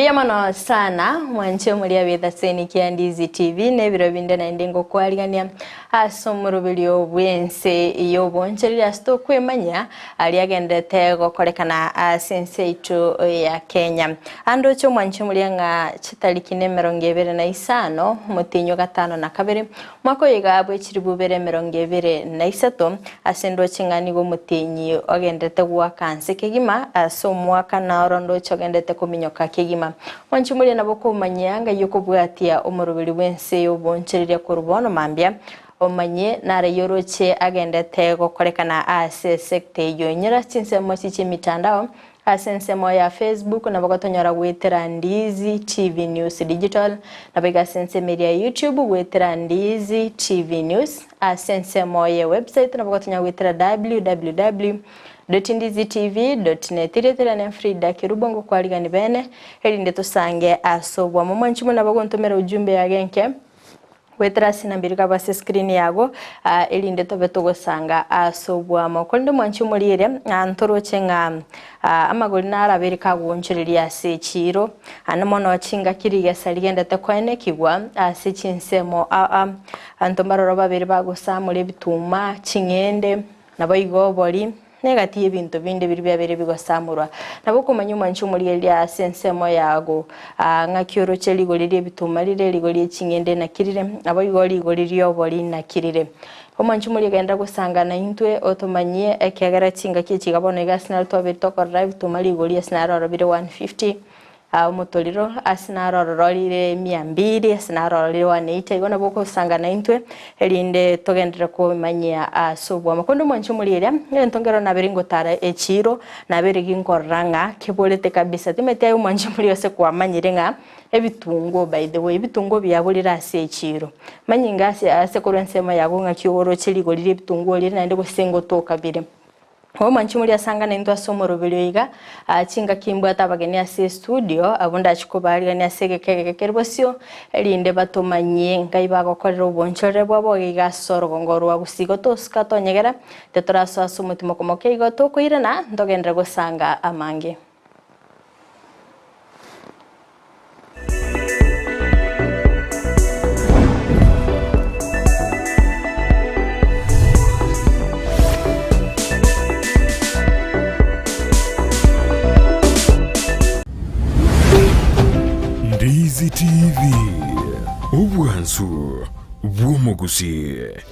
Mbiyamano sana mwanche mulia witha seni kia Ndizi TV nebiro binde na indingo kwaligania asomuro bilio bwense iyo boncheri asto kwemanya aliagendete gokorekana sense itu ya Kenya ando cyo mwanche mulia nga chitariki ne 25 mutinyo gatano na kabiri mwako yigabwe chiribu bere 23 asendo chingani go mutinyi ogendete gwa kanse kegima aso mwaka na orondo chogendete kuminyoka kegima wanchumuli na boko manyanga yoko bwatia omurubiri wense yo boncherire kurubono mambya omanye nare yoroche agendete gokorekana ase sekte yo nyira chinsemo chiche mitandao asensemo ya Facebook na bagotonyora gwetera Ndizi TV News Digital na bega sense media YouTube gwetera Ndizi TV News asensemo ya website na bagotonya gwetera www.ndizitv.net iretera na Fridah Kerubo ngo kwaligani bene elinde tusange asobwa mu mwanchimo na bagontomera ujumbe yagenke wetera sinambirika base screen yago elinde tobeto gosanga asobwa mu kondo mwanchimo lire antoroche nga amagoli na araberika gonchiriria sechiro anamono chinga kiriga saligenda takwene kigwa sechinsemo antombaro babiri bagosamule bituma chingende naboigo boli negati ebintu binde biri byabere bigosamurwa naboko manyuma nchumuri ya sensemo yago ngakyoro cheligolire bituma lire ligoliye chingende na kirire abayigoli goliriyo boli na kirire omanchumuri genda gusangana intwe otomanye ekagara chinga kikigabone gasnal to bitoko drive tumali goliye snaro bire 150 mutoliro asinaro rolire 200 asinaro rolire 180 igona boko sangana intwe elinde togendera ko manya asobwa makondo mwanchumulira entongero na beringo tara echiro na berigi nkoranga kebolete kabisa timete ayo mwanchumulira se kwa manyirenga ebitungo by the way ebitungo byabulira ase echiro manyinga ase korensema yago ngakioro cheligolire ebitungo lire nande gosengo to kabire Manchumuli asanga na into asomoro biliga chinga kimbwa tabageni ase studio abunda chikobali ni asege kekerbosio elinde batomanye ngai bagokorera ubonchore bwabo giga soro ngoro wagusigo toska tonyegera tetraso asumutimo komoke igoto kuirana ndogendera gosanga amange Ndizi TV Ubwansu Gusii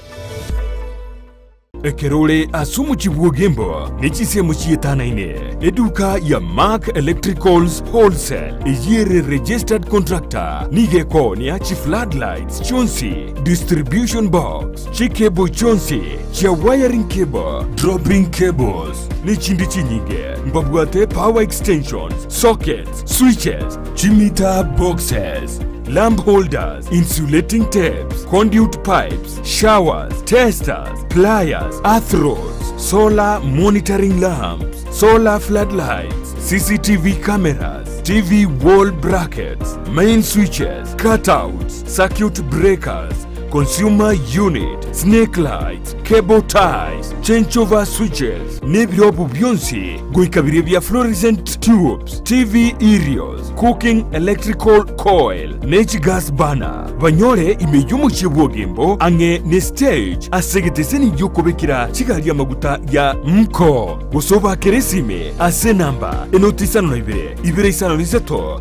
Ekerole asumu chibuogembo nechise muchietana ine eduka ya Mark Electricals Wholesale yere registered contractor nigeko ni achi floodlights chonsi distribution box chikebo chonsi chia wiring cable dropping cables ni chindi chinyige mbabwate power extensions sockets switches chimita boxes lamp holders, insulating tapes, conduit pipes, showers, testers, pliers, earth rods, solar monitoring lamps, solar floodlights, CCTV cameras, TV wall brackets, main switches, cutouts, circuit breakers, consumer unit, snake lights, cable ties, changeover switches, nebiobu byonsi, goikabire bya fluorescent tubes, TV aerials, cooking electrical coil, natural gas burner. Banyore imeyumu chibuogembo ange ne stage asegeteseni yokobekira chigali amaguta ya mko. Gosoba keresime ase namba enotisano na ibere isano lisato,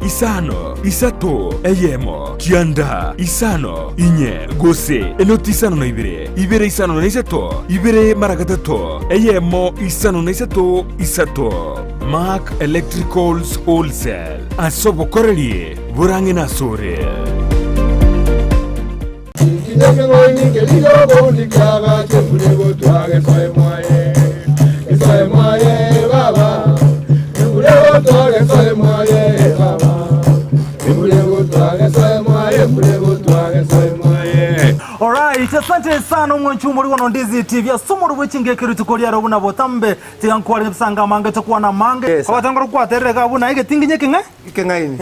isato, eyemo, kianda, isano, inye, gose, enotisano na ibere isano na isato, ibere maragatato, eyemo, isano na isato. Mark Electricals Wholesale asobo korelie burange na sore Alright, asante sana mwanchumuri wa Ndizi TV. Asumuru wichinge kiritukolia robuna botambe tiyankwari msanga mange tokuwa na mange. Kwa watangoro kwa tereka abuna ike tinginye kinga? Ikengaini.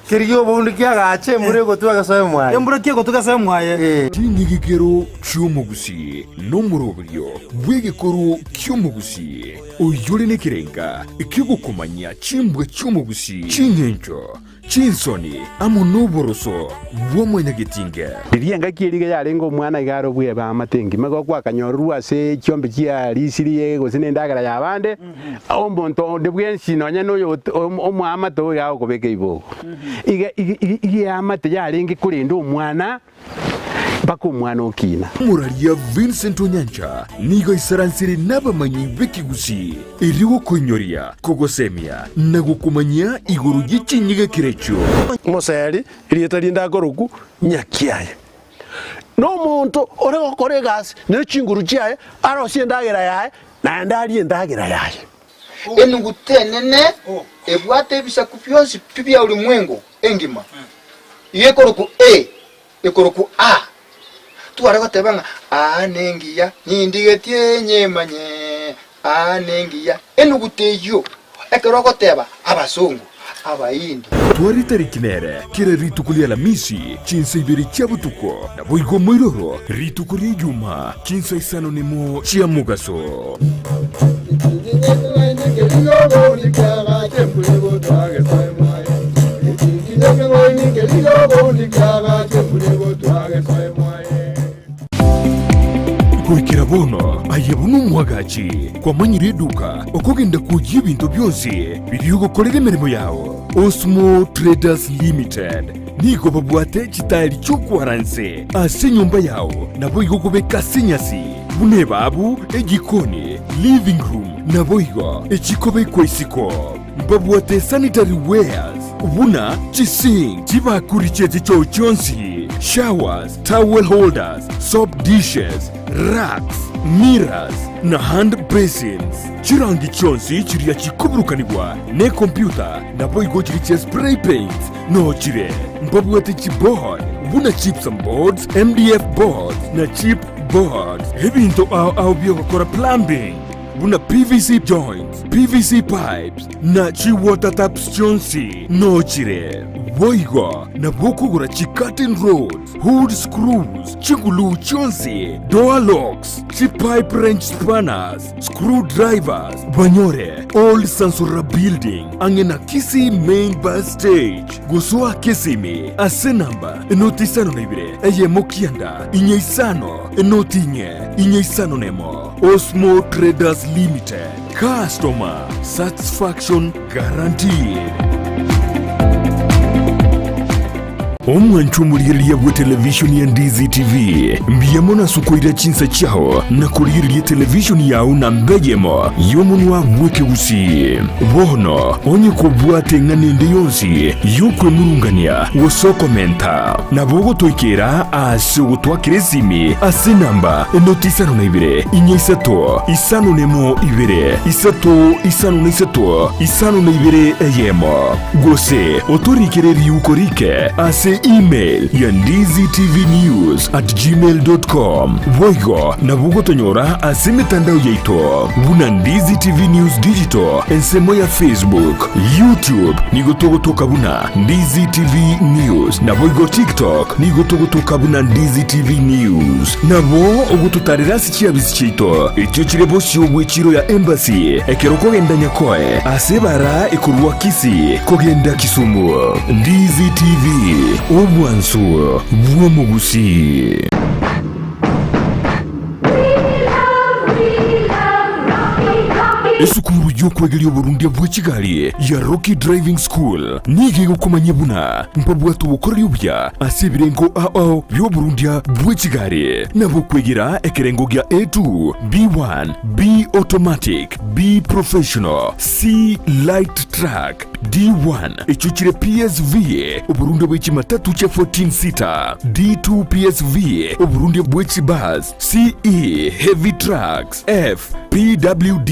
Kerubo undikiaga chembure gotwaga soye mwaye. Embure kiego tugasaye mwaye. Tingigikero cy'umugusi n'umurobyo w'igikoro cy'umugusi uyure nekirenga ikigukomanya chimbwe cy'umugusi chinyencho chinsoni amunoboroso w'umunyagitinga Rienga kiriga yarengo mwana igaro bwe ba matengi mago kwa kanyoru ase cyombe kia risiriye gosine ndagara yabande aho mbonto debwensi nonya no omwama to yago kobeke ibo ige amate yarenge kurinda umwana bako mwana okina muraria Vincent Onyancha nigo isaransiri n'abamanyi b'ikigusi iriwo konyoria kogosemia na gukumanya iguru y'ichinyiga kirecho Moseri irietari ndagoroku nyakiaye no muntu orego koregas ne chinguru chiaye aro siendagera yaye na ndari ndagera yaye enugutenene ebwate bisaku byose pibya ulimwengu engima yekoroku ekoroku tuarego tebanga nengiya nindigetie nyemanye nengiya enuguteyo ekeroko teba abasungu abaindi twari tariki nere kira ritukulia la misi chinsa ibiri chabutuko na boigo moiroro ritukulia juma chinsa isano nemo chia mugaso Kuikira bono ayebunu mwagachi kwa manyiri duka okogenda kujia ibintu byose biriyo gukorera imirimo yawo Osmo Traders Limited nigo babwate chitari cy'ukwaranse ase nyumba yawo nabo igogobeka senyasi bune babu egikoni living room nabo igo ekikobe kwesiko babwate sanitary wares ubuna chising chibakuri chete cyo cyonsi showers towel holders soap dishes racks mirrors na hand basins chirangi chonsi chiria chikuburukanibwa ne computer na boigo chiri spray paints no chire mbabwate chipboard buna chips and boards MDF boards na chip boards ebinto au biogokora plumbing buna PVC joints PVC pipes na chi water taps chonsi no chire boigo na bokugura chi curtain rods hood screws chigulu chonsi door locks chi pipe wrench spanners screwdrivers banyore all sansura building angena Kisii main bus stage gusua Kisii asenamba enotisano nebire eye mokianda inyeisano enotinye inyeisano nemo Osmo Traders Limited customer satisfaction guaranteed. Omwanchumuliriye bwa televishoni ya Ndizi TV mbiyemo sukoira chinsa chao na kuliriye televishoni yao na mbejemo yomunwa bweke Gusii bono onye kubwate nganende yonsi yukwe murungania wosokomenta na bogo toikera ase utwakirezimi ase namba enotisano na ibire inyesato isano nemo ibire isato isano na isato isano na ibire eyemo gose otorikireri ukorike ase email ya ndiztvnews@gmail.com voigo na bugo tonyora ase mitandao yaito buna Ndizi TV News Digital ensemo ya Facebook YouTube nigotogotoka buna Ndizi TV News na voigo TikTok nigotogotoka buna Ndizi TV News nabo ogututarira sikiabisi chito ekyo kirebo cyobwe kiro ya embassy ekeroko genda nyakoe ase bara ekurwa Kisii kogenda Kisumu Ndizi TV obwansu bw'omu Gusii. Esukuru y'okwegerya oburundi bw'ekigali ya Rocky Driving School nige gukomanya buna mpabwatu bukorera obya ase ebirengo ao by'oburundi bw'ekigali nabo kwegera ekerengo gya A2 B1 B automatic B professional C light track D1 ekyukire PSV oburundi bw'ekimatatu kya 14 seater D2 PSV oburundi bw'ekibus CE heavy trucks F PWD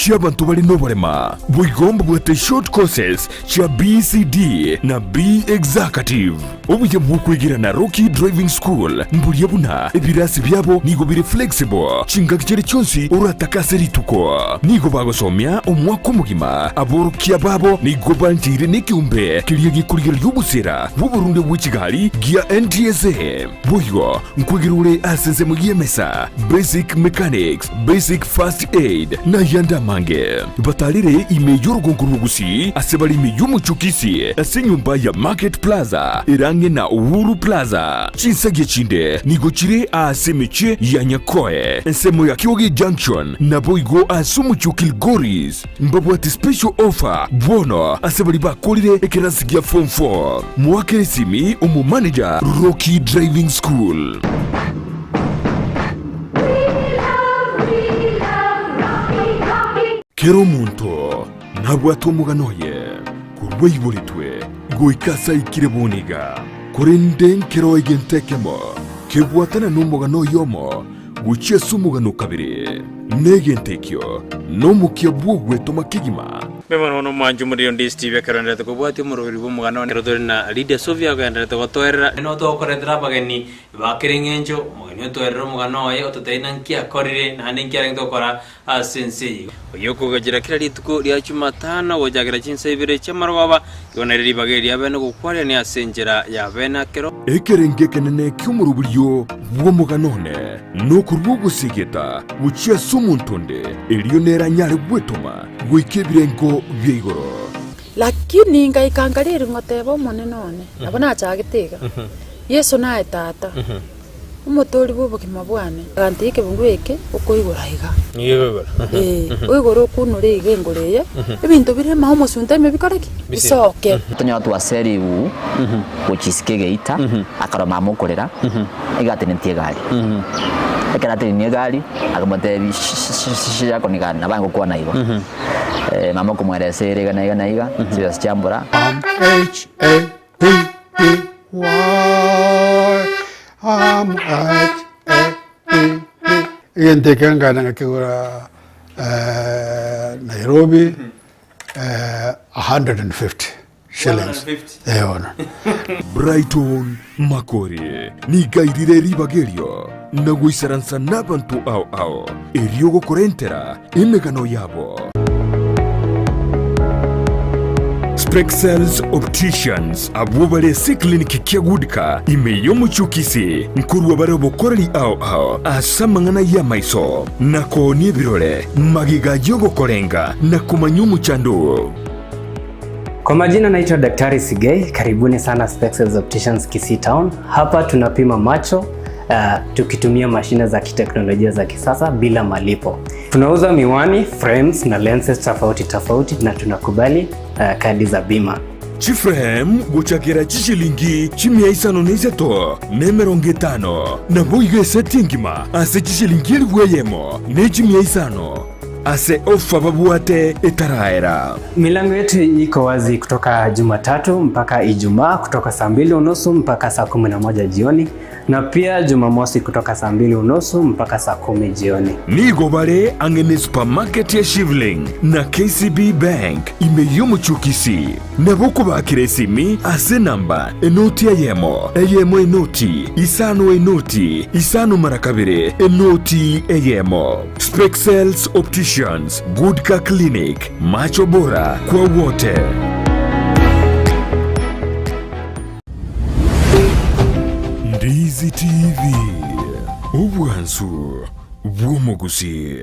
chia bantu bali noborema buigomba bwate short courses chia BCD na B executive obuye bukwigira na Rocky Driving School mburiye buna ebirasi byabo nigo biri flexible chinga kicere cyonsi urataka serituko nigo bagosomya omwaka mugima aborukia babo nigo banjire n'ikiumbe kiriye gikurigiro y'ubusera buburunde bw'ikigali gia NTSA buyo nkwigirure asense mugiye mesa basic mechanics basic first aid na yanda mange batalire imeyoro gonkuru Gusii asebali imeyumucho Kisii asenyumba ya Market Plaza irange na Uhuru Plaza chinsage chinde nigo chire asemeche ya Nyakoe ensemo ya Kiogi Junction na boigo asumucho Kilgoris mbabu ati special offer bono asebali bakolire ekerasi gia form 4 mwakere simi umu manager Rocky Driving School. Kero muntu nabwato muganoye kurweiburitwe goikasa ikirebuniga kurenden kero igentekemo kebwatana n'umugano yomo gucie sumugano kabiri negentekyo no mukia bwogwe tomakigima Memano no manju muri Ndizi TV karanda to kubwati mu rubiri bumugano na Lydia Sofia ganda to gotorera no to korendra bageni bakirengenjo mugani to erro mugano ye ototeina nkia korire na nkia to kora Ense yoko gagira kira lituko lya Jumatano wojagira chinse ibire chamarwaba yoneri bageri abene gukware ni asenjera ya bena kero ekerenge kenene kyumurubulyo bwomuganone no kurbugusigeta bucia sumuntonde elionera nyare bwetoma gwikebirengo byigoro lakini ngaikangarira ngotebo monenone abona achagitega Yesu nae tata umutori bubo kimabwane gantike bungweke ukoigora higa yego oigoro kunure igengoreye ibintu bire maho musunta mebikoreki bisoke tonya tu aseri u uchisikege ita akaroma mukorera igatenentie gari ekaratenentie gari akamote shishya konigana bango kwa naigo mama kumweresere gana iga sio sichambura Yentekanga na kigura Nairobi 150 shillings. Brighton Makori ni gairire ribagerio na guisaransa nabantu ao eriogo korentera emegano yabo Spexels Opticians abubale si kliniki kiagudika imeyo muchukisi nkuru wabare bokorali ao asamangana ya maiso nako ni birole magiga jogo korenga na kumanyumu chandu. Kwa majina naitwa Daktari Sigei, karibuni sana Spexels Opticians Kisii Town. Hapa tunapima macho tukitumia mashine za kiteknolojia za kisasa bila malipo. Tunauza miwani, frames na lenses tofauti na tunakubali kadi za bima. Chiframe guchakira chishilingi chimia isano neiseto nemeronge tano na boige setingima ase chishilingi elweyemo nechimia isano ase ofa babuate etaraera. Milango yetu iko wazi kutoka Jumatatu mpaka Ijumaa kutoka saa 2:30 mpaka saa 11 jioni na pia Jumamosi kutoka saa 2:30 mpaka saa 10 jioni. Nigo bare angene supermarket ya Shivling na KCB Bank imeyomo chukisi na boko bakire simi ase namba enoti eyemo enoti isano marakabire enoti eyemo. Spexels Opticians, Good Car Clinic, macho bora kwa wote. Ndizi TV, ubwansu bw'omugusi.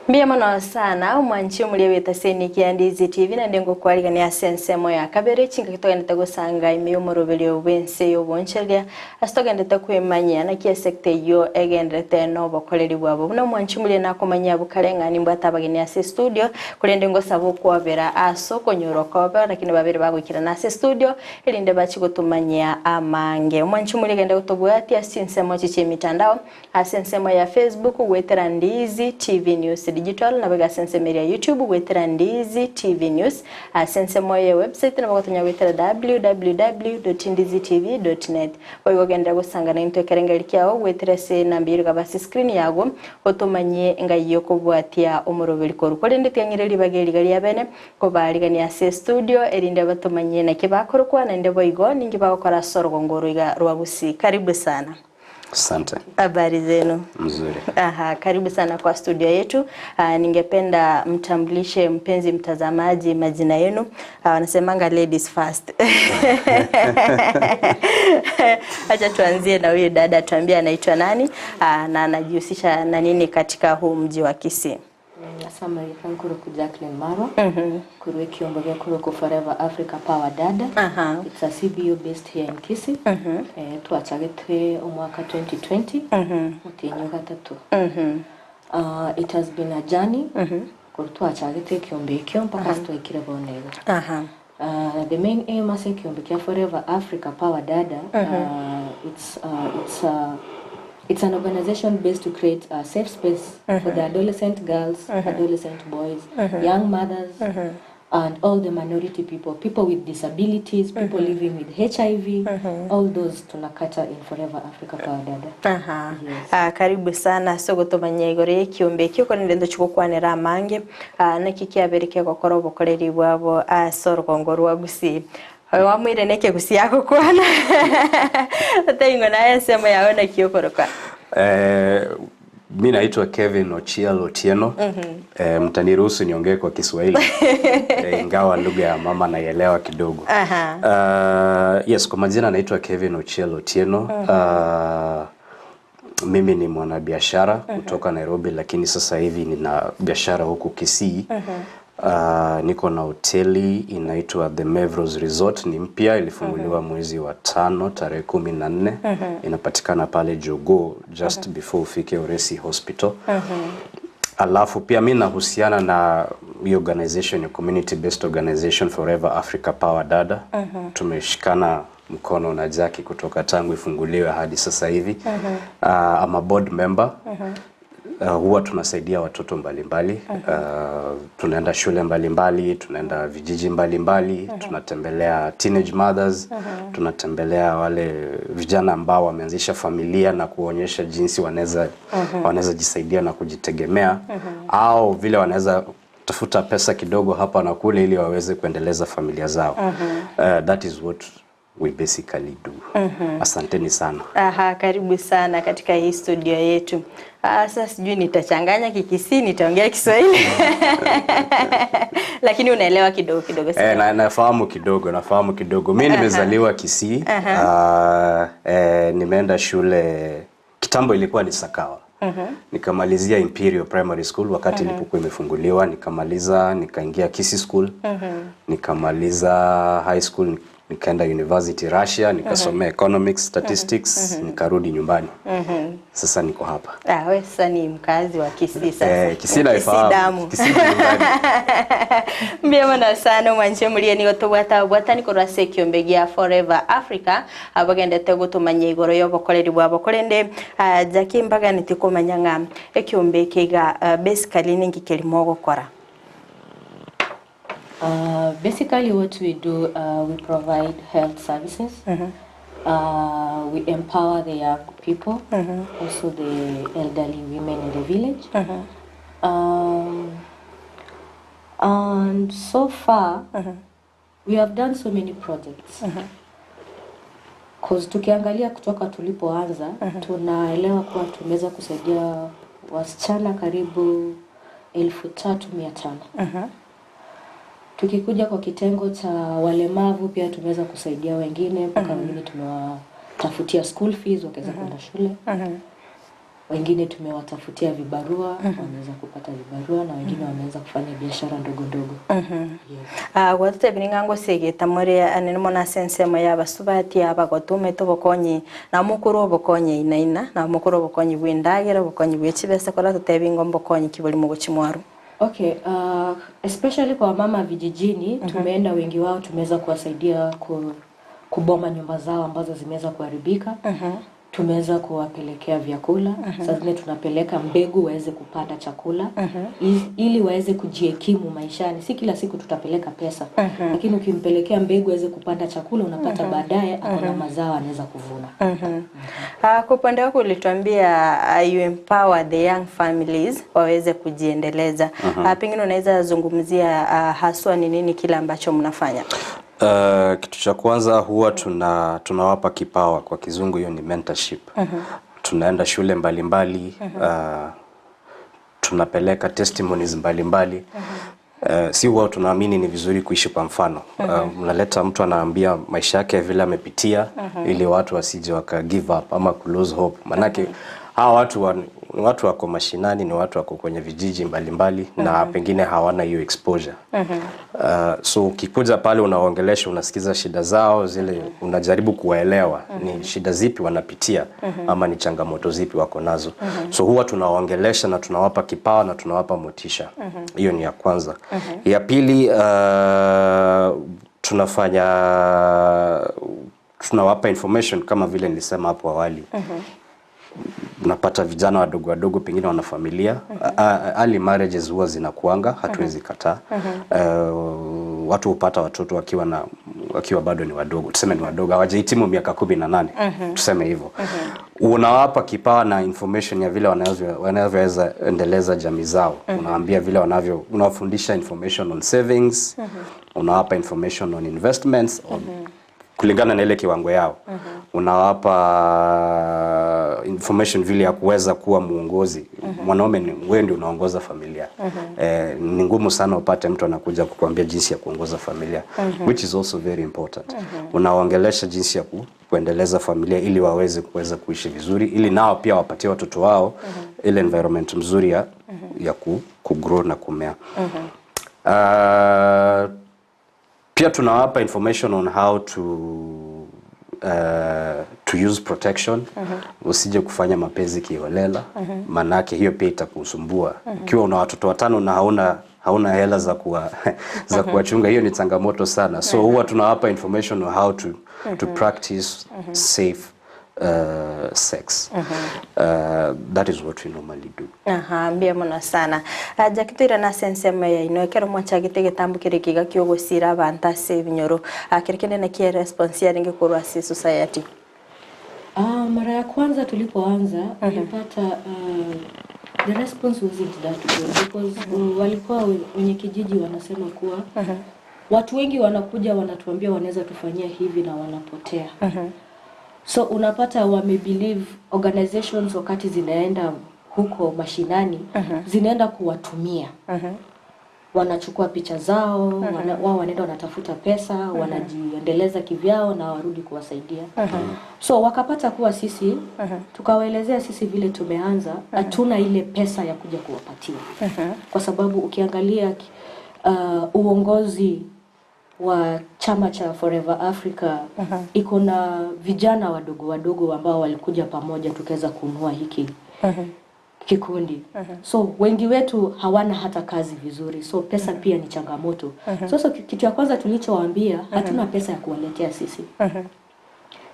Mbia mwana sana umwanchi umulia weta seniki ya Ndizi TV na ndengo kuwaliga ni Ense moya kabere chinga kitoga ndetago sanga imiyo morobeli Ense yo bonchelia astoga ndetago kuimanya na kia sekte yo egendrete no bakoleri wabo una umwanchi umulia na kumanya bukalenga nimba tabagi ni ase studio kule ndengo sabu kwa vera aso konyuro kobe lakini babiri bago ikira na ase studio ili ndebachi kutumanya amange umwanchi umulia genda utobuati Ense mochi che mitandao Ense moya Facebook wetera Ndizi TV News digital na bega sense media YouTube gwetera Ndizi TV News sense moye website na bagotonya gwetera www.ndizitv.net oyo genda gusanga na into kerengeri kyao gwetera se nambiri gabasi screen yago otomanye ngayo kubwatia umurobiri koru kole ndetengireri bageri gari yabene ko barigania se studio erinde batomanye na kibakorwa na ndebo igo ningi bakora sorgo ngoro iga rwa Gusii. Karibu sana. Asante. Habari zenu? Mzuri. Karibu sana kwa studio yetu. Ningependa mtambulishe mpenzi mtazamaji majina yenu. Wanasemanga ladies first. Acha tuanzie na huyu dada, tuambie anaitwa nani na anajihusisha na nini katika huu mji wa Kisii. Asante Kuruku Jacqueline Maro. Kuruwe kiombo ya Kuruku Forever Africa Power Dada. It's a CBO based here in Kisii. Tuachagete umwaka 2020. Mutinyo gatatu. It has been a journey. Tuachagete kiombe kiombo mpaka tuikire bonega. The main aim as kiombe kia Forever Africa Power Dada. It's an organization based to create a safe space for the adolescent girls, adolescent boys, young mothers, and all the minority people with disabilities, people living with HIV, all those tunakata in Forever Africa Power Dada. Karibu sana sogotomanya igore kiombe kiko ndendo chukukwanera mange nakikiabereke gokora obokoreri bwabo sorogongoro wa Gusii. Wamwire neke Gusii yako kwana ataingo naye sema yaona kiokoroka. Mimi naitwa Kevin Ochialo Otieno. Mtaniruhusu niongee kwa Kiswahili ingawa lugha ya mama naielewa kidogo. Yes, kwa majina naitwa Kevin Ochialo Otieno. Mimi ni mwanabiashara kutoka Nairobi, lakini sasa hivi nina biashara huku Kisii. Niko na hoteli inaitwa The Mevros Resort, ni mpya, ilifunguliwa mwezi wa 5 tarehe 14. Inapatikana pale Jogo just before ufike Oresi Hospital. Alafu pia mimi nahusiana na organization, community based organization Forever Africa Power Dada. Tumeshikana mkono na Jackie kutoka tangu ifunguliwe hadi sasa hivi. I'm a board member. Huwa tunasaidia watoto mbalimbali, tunaenda shule mbalimbali, tunaenda vijiji mbalimbali, tunatembelea teenage mothers, tunatembelea wale vijana ambao wameanzisha familia na kuonyesha jinsi wanaweza jisaidia na kujitegemea, au vile wanaweza tafuta pesa kidogo hapa na kule ili waweze kuendeleza familia zao. That is what we basically do. Asanteni sana. Karibu sana katika hii studio yetu. Sasa sijui nitachanganya Kikisii, nitaongea Kiswahili. Lakini unaelewa kidogo sana. Nafahamu kidogo. Mimi nimezaliwa Kisii. Nimeenda shule kitambo ilikuwa ni Sakawa. Nikamalizia Imperial Primary School wakati ilipokuwa imefunguliwa, nikamaliza nikaingia Kisii School. Nikamaliza high school, nikaenda university Russia, nikasomea economics, statistics, nikarudi nyumbani. Sasa niko hapa. Wewe sasa ni mkazi wa Kisii sasa. Kisii naifahamu. Kisii nyumbani. Mbiyamana sana mwanje muri ni gotobwata ni korase kiombegia Forever Africa abagendete gutumanya igoro yo bokoreri bwabo korende Jackie mbaga nitikomanya nga ekiombekega basically ningi kelimo gukora. Basically what we do, we provide health services. We empower the young people, also the elderly women in the village. And so far, we have done so many projects. Because tukiangalia kutoka tulipoanza, tunaelewa kuwa tumeweza kusaidia wasichana karibu 3,500. Tukikuja kwa kitengo cha walemavu pia tumeweza kusaidia wengine, mpaka wengine tumewatafutia school fees wakaweza kwenda shule. Wengine tumewatafutia vibarua, wanaweza kupata vibarua, na wengine wanaweza kufanya biashara ndogo ndogo. Watoto biningango segeta muri animo na sense moya basubati abagotume tobokonyi na mukuru obokonyi inaina na mukuru obokonyi bwindagera obokonyi bwechibese kora tutebingo mbokonyi kibuli mu guchimwaru. Okay, especially kwa mama vijijini, tumeenda wengi wao tumeweza kuwasaidia kuboma nyumba zao ambazo zimeweza kuharibika. tumeweza kuwapelekea vyakula. Sasa zingine tunapeleka mbegu waweze kupanda chakula ili waweze kujihekimu maishani. Si kila siku tutapeleka pesa, lakini ukimpelekea mbegu waweze kupanda chakula, unapata baadaye akona mazao anaweza kuvuna. Kwa upande wako ulituambia you empower the young families waweze kujiendeleza. Pengine unaweza zungumzia haswa ni nini kile ambacho mnafanya? Kitu cha kwanza huwa tunawapa kipawa, kwa kizungu hiyo ni mentorship. Tunaenda shule mbalimbali, tunapeleka testimonies mbalimbali. Si huwa tunaamini ni vizuri kuishi kwa mfano. Mnaleta mtu anaambia maisha yake vile amepitia ili watu wasije waka give up ama ku lose hope. Manake hawa watu wako mashinani, ni watu wako kwenye vijiji mbalimbali na pengine hawana hiyo exposure. So ukikuja pale unaongelesha, unasikiza shida zao zile, unajaribu kuwaelewa ni shida zipi wanapitia ama ni changamoto zipi wako nazo. So huwa tunawaongelesha na tunawapa kipawa na tunawapa motisha. Hiyo ni ya kwanza. Ya pili, tunawapa information kama vile nilisema hapo awali. Unapata vijana wadogo pengine wana familia. Early marriages huwa zinakuanga, hatuwezi kataa. Watu hupata watoto wakiwa bado ni wadogo. Tuseme ni wadogo, hawajahitimu miaka 18. Tuseme hivyo. Unawapa kipawa na information ya vile wanavyoweza endeleza jamii zao. Unawaambia vile unawafundisha information on savings, unawapa information on investments, kulingana na ile kiwango yao. Unawapa information vile ya kuweza kuwa muongozi. Mwanaume ni wewe ndio unaongoza familia. Ni ngumu sana upate mtu anakuja kukuambia jinsi ya kuongoza familia, which is also very important. Unaongelesha jinsi ya kuendeleza familia ili kuweza kuishi vizuri, ili nao pia wapatie watoto wao ile environment mzuri ya kugrow na kumea. Pia tunawapa information on how to use protection. Usije kufanya mapenzi kiholela, manake hiyo pia itakusumbua. Ukiwa una watoto 5 na hauna hela za kuwachunga, hiyo ni changamoto sana. So huwa tunawapa information on how to practice safe sex. That is what we normally do. Mbia muna sana. Jakitira na sensema ya inokero mwachagite getambukire kiga kyogosira abantu save nyoro. Kirikende na kia response ya kurwa society. Mara ya kwanza tulipoanza nilipata the response wasn't that good because walikuwa wenye kijiji wanasema kuwa watu wengi wanakuja wanatuambia wanaweza tufanyia hivi na wanapotea. So unapata wamebelieve organizations wakati zinaenda huko mashinani zinaenda kuwatumia. Wanachukua picha zao, wao wanaenda wanatafuta pesa, wanajiendeleza kivyao na warudi kuwasaidia. So wakapata kuwa sisi tukawaelezea sisi vile tumeanza, hatuna ile pesa ya kuja kuwapatia. Kwa sababu ukiangalia uongozi wa chama cha Forever Africa iko na vijana wadogo ambao walikuja pamoja tukaweza kununua hiki kikundi. So wengi wetu hawana hata kazi vizuri. So pesa pia ni changamoto. So kitu cha kwanza tulichowaambia, hatuna pesa ya kuwaletea sisi.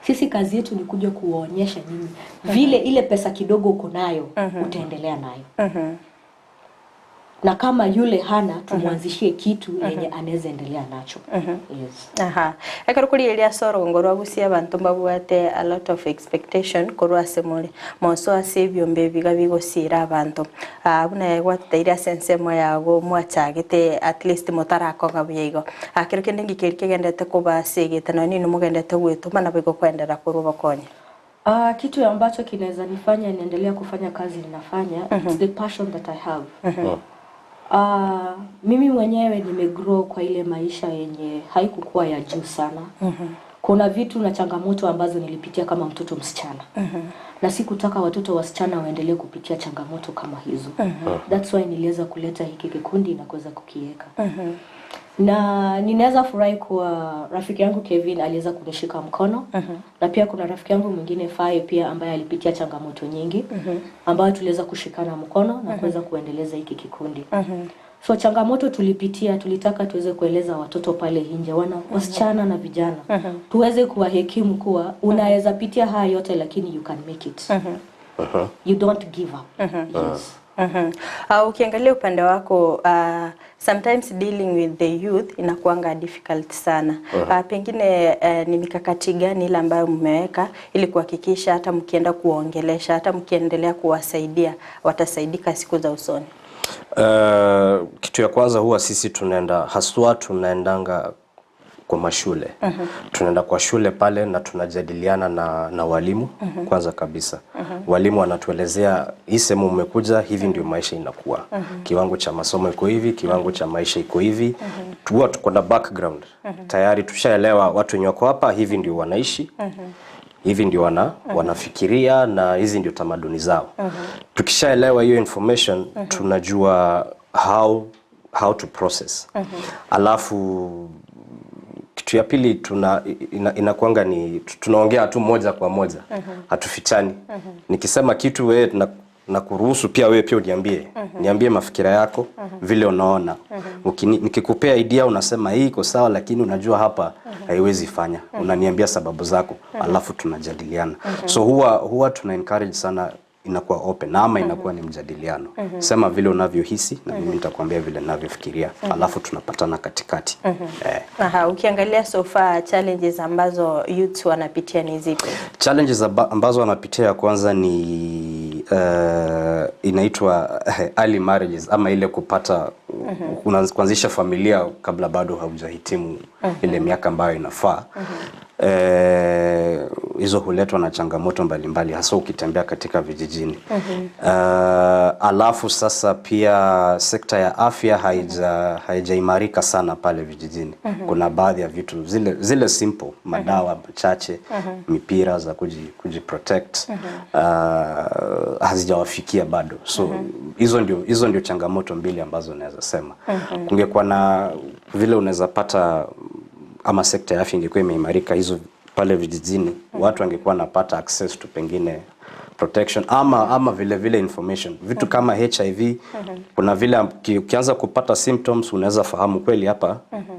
Sisi kazi yetu ni kuja kuwaonyesha nyinyi vile ile pesa kidogo uko nayo utaendelea nayo. Na kama yule hana tumwanzishie kitu yenye anaweza endelea nacho. Yes. Ekarukuri elia soro ngoro Gusii abantu babwate a lot of expectation korwa semole. Monso asebyo mbebiga bigosira abantu. Abuna yagwataira sensemo yago mwachagite at least motarako gabuyigo. Kirikende ngikirike gendete kubasegete na nini mugendete gwituma na bigo kwendera kuruba konye. Kitu ambacho kinaweza nifanya niendelea kufanya kazi ninafanya, it's the passion that I have. Mimi mwenyewe nimegrow kwa ile maisha yenye haikukuwa ya juu sana. Kuna vitu na changamoto ambazo nilipitia kama mtoto msichana. Na sikutaka watoto wasichana waendelee kupitia changamoto kama hizo. That's why niliweza kuleta hiki kikundi na kuweza kukiweka. Na ninaweza furahi kwa rafiki yangu Kevin aliweza kunishika mkono. Na pia kuna rafiki yangu mwingine Faye pia ambaye alipitia changamoto nyingi ambayo tuliweza kushikana mkono na kuweza kuendeleza hiki kikundi. So changamoto tulipitia, tulitaka tuweze kueleza watoto pale nje, wasichana na vijana. Tuweze kuwahekimu kuwa unaweza pitia haya yote lakini you can make it. You don't give up. Yes. Ukiangalia upande wako, sometimes dealing with the youth inakuanga difficult sana. Pengine ni mikakati gani ile ambayo mmeweka ili kuhakikisha hata mkienda kuongelesha, hata mkiendelea kuwasaidia, watasaidika siku za usoni? Kitu ya kwanza huwa sisi tunaendanga kwa mashule. Tunaenda kwa shule pale na tunajadiliana na walimu kwanza kabisa. Walimu wanatuelezea hii sehemu umekuja, hivi ndio maisha inakuwa. Kiwango cha masomo iko hivi, kiwango cha maisha iko hivi. Tuko na background. Tayari tushaelewa watu wenye wako hapa hivi ndio wanaishi. Hivi ndio wanafikiria na hizi ndio tamaduni zao. Tukishaelewa hiyo information, tunajua how to process. Alafu kitu ya pili inakuanga ni tunaongea tu moja kwa moja. Hatufichani. Nikisema kitu wewe na kuruhusu pia wewe pia uniambie. Niambie mafikira yako vile unaona. Nikikupea idea unasema hii iko sawa lakini unajua hapa haiwezi fanya. Unaniambia sababu zako alafu tunajadiliana. So huwa tuna encourage sana inakuwa open ama inakuwa ni mjadiliano. Sema vile unavyohisi na mimi nitakwambia vile ninavyofikiria. Alafu tunapatana katikati. Ukiangalia so far challenges ambazo youth wanapitia ni zipi? Challenges ambazo wanapitia ya kwanza ni inaitwa early marriages ama ile kupata kuanzisha familia kabla bado haujahitimu ile miaka ambayo inafaa. Hizo huletwa na changamoto mbalimbali hasa ukitembea katika vijijini. Alafu sasa pia sekta ya afya haijaimarika sana pale vijijini. Kuna baadhi ya vitu zile simple, madawa machache, mipira za kujiprotect hazijawafikia bado. So hizo ndio changamoto mbili ambazo naweza sema. Kungekuwa na vile unaweza pata ama sekta ya afya ingekuwa imeimarika hizo pale vijijini, watu wangekuwa napata access to pengine protection ama vile information. Vitu kama HIV, kuna vile ukianza kupata symptoms unaweza fahamu kweli hapa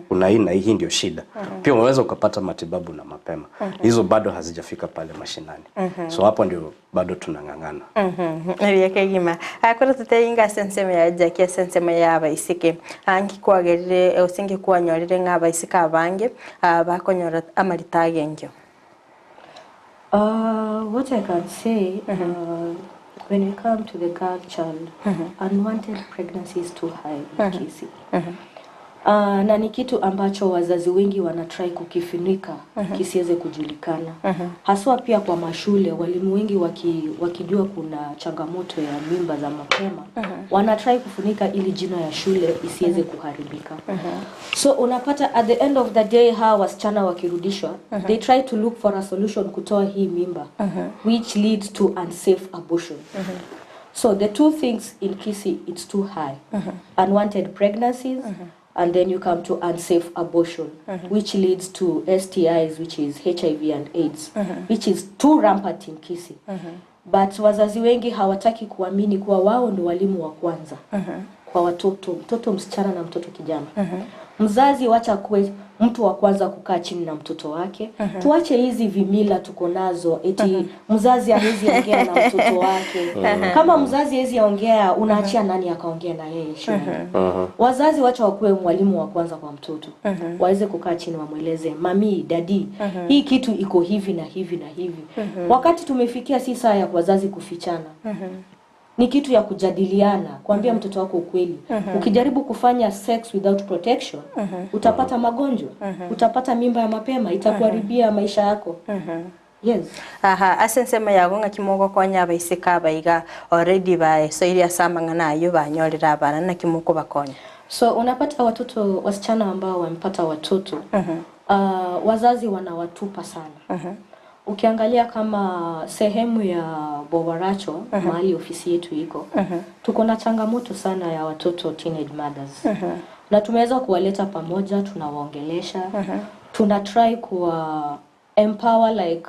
kuna hii ndio shida. Pia unaweza ukapata matibabu na mapema. Hizo bado hazijafika pale mashinani. So hapo ndio bado tunangangana. Niriyakegima. Akora tutayinga sensema ya jakia sensema ya abaisike. Angi kwagerere osinge kwanyorire nga abaisika abange bakonyora amaritage ngyo. What I can say, when we come to the girl child, unwanted pregnancy is too high in Kisii. Na ni kitu ambacho wazazi wengi wanatry kukifunika kisiweze kujulikana. Haswa pia kwa mashule, walimu wengi wakijua kuna changamoto ya mimba za mapema, wanatry kufunika ili jina ya shule isiweze kuharibika. So unapata at the end of the day hawa wasichana wakirudishwa, they try to look for a solution kutoa hii mimba, which leads to unsafe abortion. So the two things in Kisii, it's too high. Unwanted pregnancies, and then you come to unsafe abortion, which leads to STIs, which is HIV and AIDS, which is too rampant in Kisii. But wazazi wengi hawataki kuamini kuwa wao ndio walimu wa kwanza kwa watoto, mtoto msichana na mtoto kijana. Mzazi wacha kuwe mtu wa kwanza kukaa chini na mtoto wake. Tuache hizi vimila tuko nazo eti mzazi hawezi ongea na mtoto wake. Kama mzazi hawezi ongea, unaachia nani akaongea na yeye shule? Wazazi wacha wakuwe mwalimu wa kwanza kwa mtoto. Waweze kukaa chini wamueleze, mami, dadi, hii kitu iko hivi na hivi na hivi. Wakati tumefikia si saa ya wazazi kufichana. Ni kitu ya kujadiliana, kuambia mtoto wako ukweli. Ukijaribu kufanya sex without protection, utapata magonjwa, utapata mimba ya mapema, itakuharibia maisha yako. Yes. Asensema yago nga kimogo konya abaisika baiga already ba so iria samanga nayo banyorera abana na kimoko bakonya. So unapata watoto wasichana ambao wamepata watoto, wazazi wanawatupa sana. Ukiangalia kama sehemu ya Bowaracho, mahali ofisi yetu iko, tuko na changamoto sana ya watoto teenage mothers. Na tumeweza kuwaleta pamoja, tunawaongelesha, tuna try kuwa empower like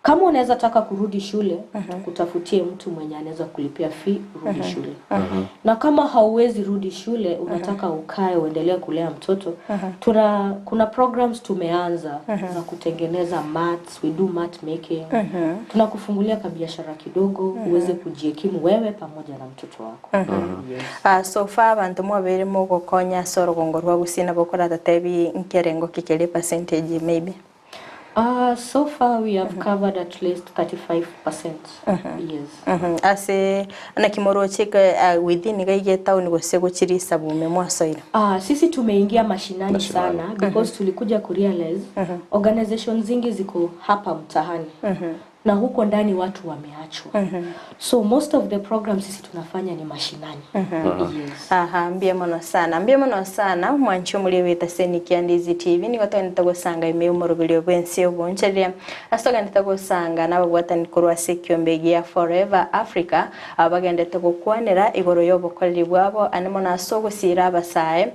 Kama unaweza taka kurudi shule, kutafutie mtu mwenye anaweza kulipia fee urudi shule. Na kama hauwezi rudi shule, unataka ukae uendelee kulea mtoto, kuna programs tumeanza za kutengeneza mats, we do mat making. Tunakufungulia kabiashara kidogo uweze kujikimu wewe pamoja na mtoto wako. So far abantu mwabere mu gukonya soro gongorwa gusina bokora tatebi nkerengo kikele percentage maybe. So far we have covered at least 35%. Yes. Ase na kimoro cheka within gaige town gose guchirisa bume mwasoira. Sisi tumeingia mashinani sana because tulikuja kurealize organizations zingi ziko hapa mtahani. Na huko ndani watu wameachwa. So most of the programs sisi tunafanya ni mashinani. Yes. Mbie mono sana mwancho muri weta seniki ya Ndizi TV ni goto nitagosanga imeo morobelio bwense oboncheria asoga nitagosanga nabagwata nikorwa sekiombegia Forever Africa abagende tagokwanira igoro yobokoreri bwabo anemo nasogo sira abasae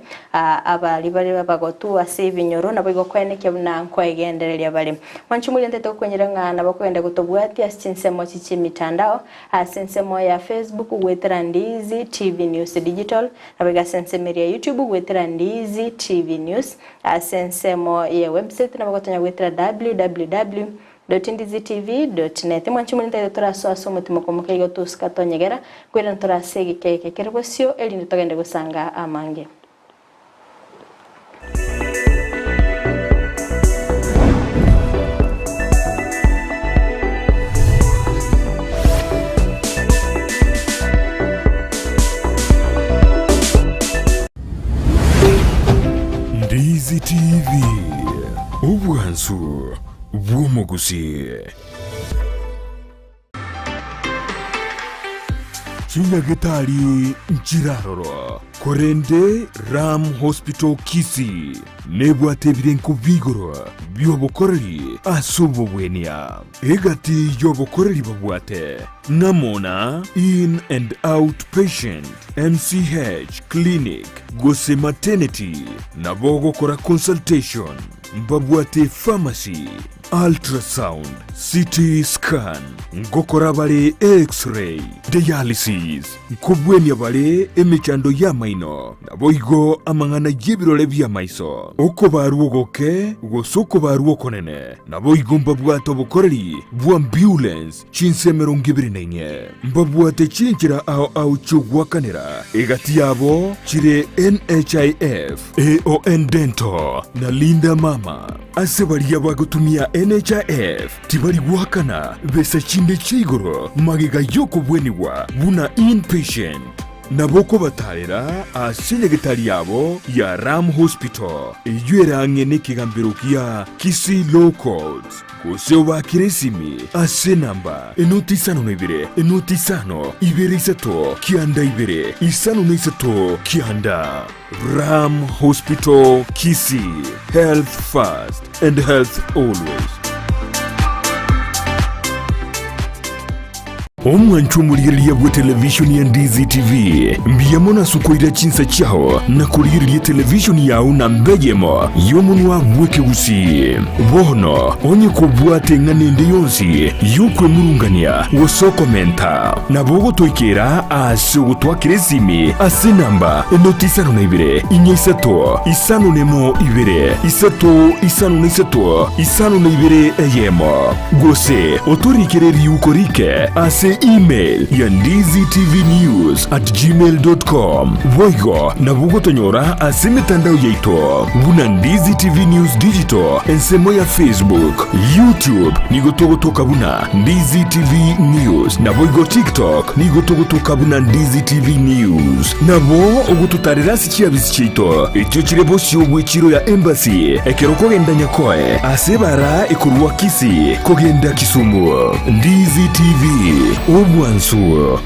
abali bari babagotu ase binyoro nabigokweneke bunanko egendereria bali mwancho muri ntete kwenyera ngana bakwenda gutobwati asinsemo chichi mitandao asinsemo ya Facebook gwetera Ndizi TV News Digital nabega sensemo ya YouTube gwetera Ndizi TV News asensemo ya website nabagotonya gwetera www.ndizitv.net mwanchumuni ntayo turaso asomo timokomoka igo tuskatonyegera gwera nturasege keke kerbosio eli nitogende gusanga amange. Ndizi TV Ubwansu Gusii Chinyagetari Nchiraroro Korende Ram Hospital Kisii Nebwate birenko vigoro byobokoreri asobobwenia egati yobokoreri babwate namona in and out patient MCH clinic Gusii maternity nabogokora consultation mbabwate pharmacy ultrasound CT scan ngokora bale x-ray dialysis nkubwenia bale emechando ya maino naboigo amangana yebirole bya maiso uko baruogoke gosoko baruokonene naboigo mbabwate obukoreri bwa ambulance chinsemero ngibirinainye mbabwate chinjira au chugwakanira egati yabo chire NHIF AON dental na Linda mama asebaliya bagutumia NHIF tibali guhakana besa chinde chigoro magiga yoko bweniwa buna inpatient naboko batarera asenyegetari yabo ya Ram Hospital eyuerang'e n'ekigambiro kia Kisii Low Codes Gusii bakiresimi ase namba enoti isano na ibere isato kianda ibere isano na isato kianda Ram Hospital Kisii, health first and health always. Omwanchumuliriya bwa televisioni ya Ndizi TV mbiyamona sukoira chinsa chao na kuliriya televisioni yao na mbejemo yomunwa mweke Gusii bono onye kubwate nganende yonsi yukwe murungania woso komenta na bogo toikera ase gutwakiresimi ase namba enoti isano na ibere inye isato isano nemo ibere isato isano na isato isano na ibere eyemo Gusii otorikireri yukorike ase email ya ndizitv@gmail.com voigo na bugotonyora ase mitandao yaito buna Ndizi TV News Digital ensemo ya Facebook YouTube nigotogotoka buna Ndizi TV News na voigo TikTok nigotogotoka buna Ndizi TV News nabo ogututarira sikiabisi chito ekyo kirebosi obwechiro ya embassy ekeroko gendanya koe ase bara ekurwa Kisii kogenda Kisumu Ndizi TV Obwansu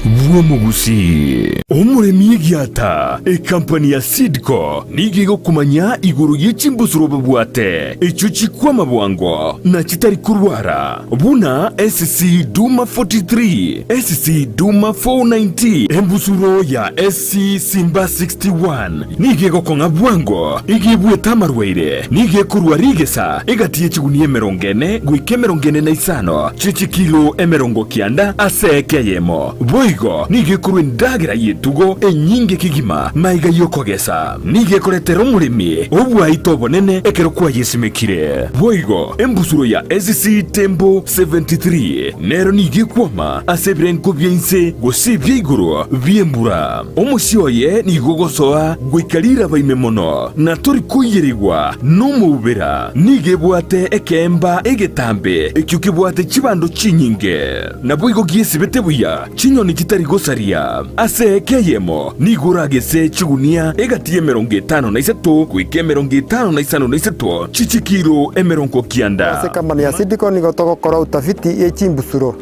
bwa Gusii. Omuremi giata kampani ya Sidco nigigo kumanya iguru y'ichimbusuro bubwate ico chikwama bwango na chitari kurwara buna SC Duma 43 SC Duma 490 embusuro ya SC Simba 61 nigigo konga bwango igibwe tamarweire nige kurwarigesa igatie chigunie merongene gwike merongene na isano chichi kilo emerongo kianda asekeyemo boigo nige kurwendagira tugo enyinge kigima maiga yokogesa nige koletero murimi obwa itobo nene ekero kwa yesimekire boigo embusuro ya SC Tembo 73 nero nige kwama asebren kubyense Gusii byiguru byembura omusyoye nigogosoa gwikalira baimemono na tori kuyirigwa numubera nige bwate ekemba egetambe ekyukibwate chibando chinyinge na boigo giesibete buya chinyoni kitari gosaria ase keyemo niguragese chigunia egatie 53 gwike 53 chichikiro emerongo kianda ase kampani ya Sidco nigotogokora utafiti yechimbusuro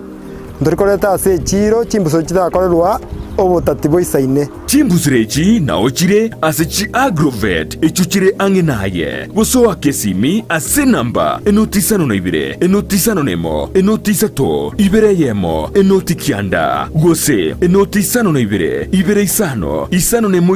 ndorikoreta ase chiro chimbusuro chitakorerwa obutati boisaine chimbuzirechi naochire ase chi agrovet echuchire angenaye gosoa kesimi ase namba enotisano na ibire enotisano nemo enotisato ibere yemo enotikianda gose enotisano na ibire isano nemo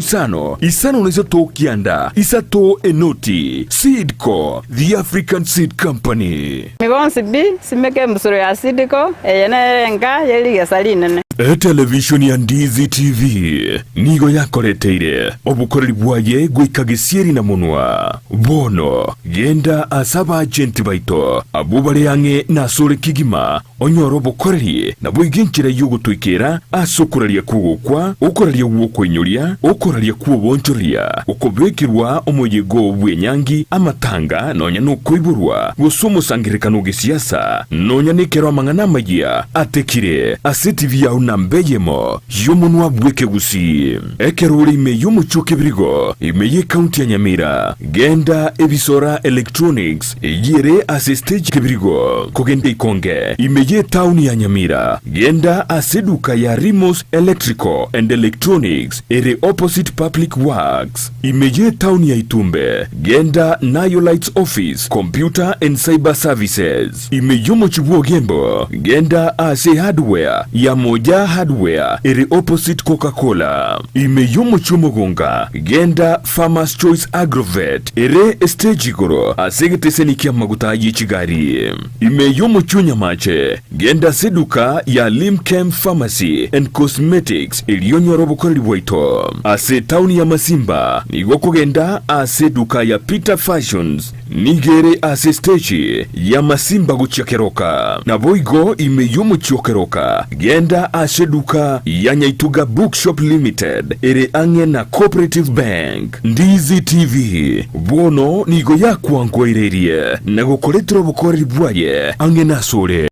isano nesoto kianda isato enoti Sidco the African Seed Company migonsi bi simeke mbusuro ya Sidco yenerenga yelige salinene television ya Ndizi TV nigo yakoreteire obukoreri bwaye gwikagisieri na munwa bono genda asaba agenti baito abubare yange nasore kigima onyoro bukoreri na bwiginchira yugutwikira asokuraria kugukwa ukoraria wokwenyuria ukoraria kubonchoria ukobekirwa omuyego bwenyangi amatanga nonya nokwiburwa gusumusangirekano gisiasa nonya nikero amangana magia atekire asetivi ya unambeyemo yomunwa bweke Gusii ekeruri ime yomuchuke birigo ime ye county ya Nyamira genda ebisora electronics yere ase stage kebirigo kogende ikonge ime ye town ya Nyamira genda ase duka ya Rimos Electrical and Electronics ere opposite public works ime ye town ya Itumbe genda Nayo Lights Office Computer and Cyber Services ime yomuchubuo gembo genda ase hardware ya Moja Hardware ere opposite Coca-Cola ime yomuchumugonga genda Farmers Choice Agrovet ere stage goro asegiteseni kia maguta yichigari ime yomuchunya mache genda seduka ya Limchem Pharmacy and Cosmetics iliyonyoro bukoreri bwaito ase town ya Masimba nigoko genda ase duka ya Peter Fashions nigere ase stage ya Masimba guchakeroka na boigo ime yomuchokeroka genda ase duka ya Nyaituga Bookshop Limited ere ange na Cooperative Bank Ndizi TV bono nigo yakwangwairerie na gukoretro bukoreri bwaye ange nasore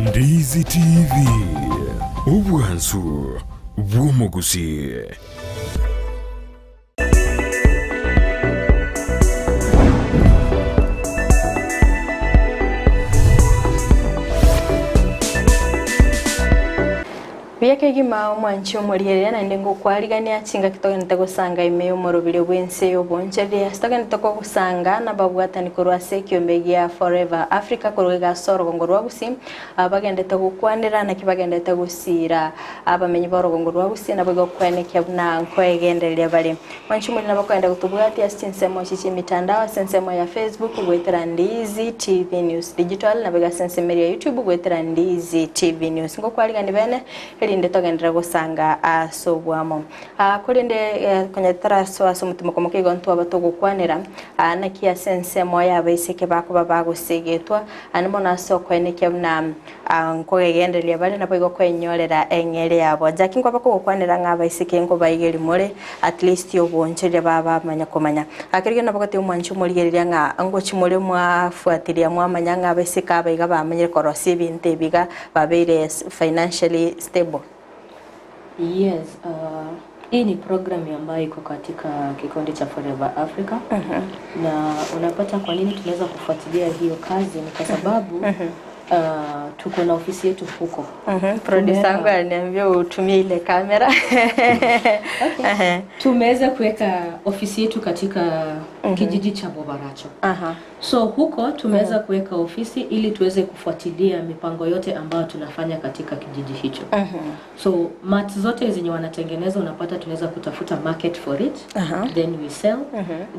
Ndizi TV ubwansu bw'Gusii. Biyake gima omwanchi omuriere na ndengo kwaligania chinga kitogenete gusanga imeyo morobire bwense oboncheria stogenete ko gusanga na babwatani korwase kyombegia Forever Africa korwega sorogongo rwa Gusii abagendete gukwanira na kibagendete gusira abamenyi borogongo rwa Gusii na bwo kwenekya na nkwegenderia bali mwanchi muri nabakwenda gutubwati asinsemo chichi mitandao sensemo ya Facebook gwetera Ndizi TV News Digital na bega sensemeri ya YouTube gwetera Ndizi TV News ngo kwaligani bene linde togendera gusanga asobwamo kulinde konyetara so mutima komokigo ntu abatogukwanira na kia sense moya abaiseke bako babagusigetwa animo naso kweneke na nkogegenderia bali na bwo kwenyorera engere yabo jaki ngo bakogukwanira ngabaiseke ngo bayigeri more at least yoboncheria baba komanya akirige nabagate umwanchi umurigeria nga ngo chimure mwafuatiria mwamanya ngabaiseka baiga bamenye korosi binte biga babere financially stable. Yes, hii ni program ambayo iko katika kikundi cha Forever Africa. Na unapata kwa nini tunaweza kufuatilia hiyo kazi ni kwa sababu tuko na ofisi yetu huko. Producer wangu aliniambia utumie ile kamera. Okay. Tumeweza kuweka ofisi yetu katika kijiji cha Bobaracho. So huko tumeweza kuweka ofisi ili tuweze kufuatilia mipango yote ambayo tunafanya katika kijiji hicho. So mats zote zenye wanatengeneza unapata tunaweza kutafuta market for it. Then we sell.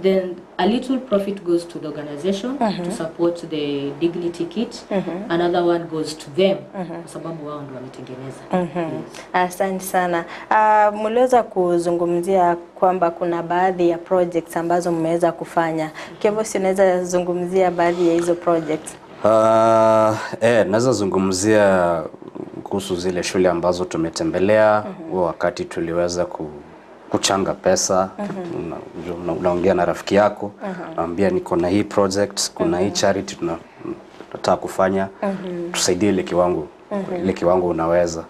Then a little profit goes to the organization to support the dignity kit. Another one goes to them kwa sababu wao ndio wametengeneza. Asante sana. Mliweza kuzungumzia kwamba kuna baadhi ya projects ambazo mmeweza kufanya. Kevo, si unaweza zungumzia baadhi ya hizo projects? Naweza zungumzia kuhusu zile shule ambazo tumetembelea wakati tuliweza kuchanga pesa. Unaongea na rafiki yako, naambia niko na hii project, kuna hii charity tunataka kufanya, tusaidie ile kiwango. Ile kiwango unaweza.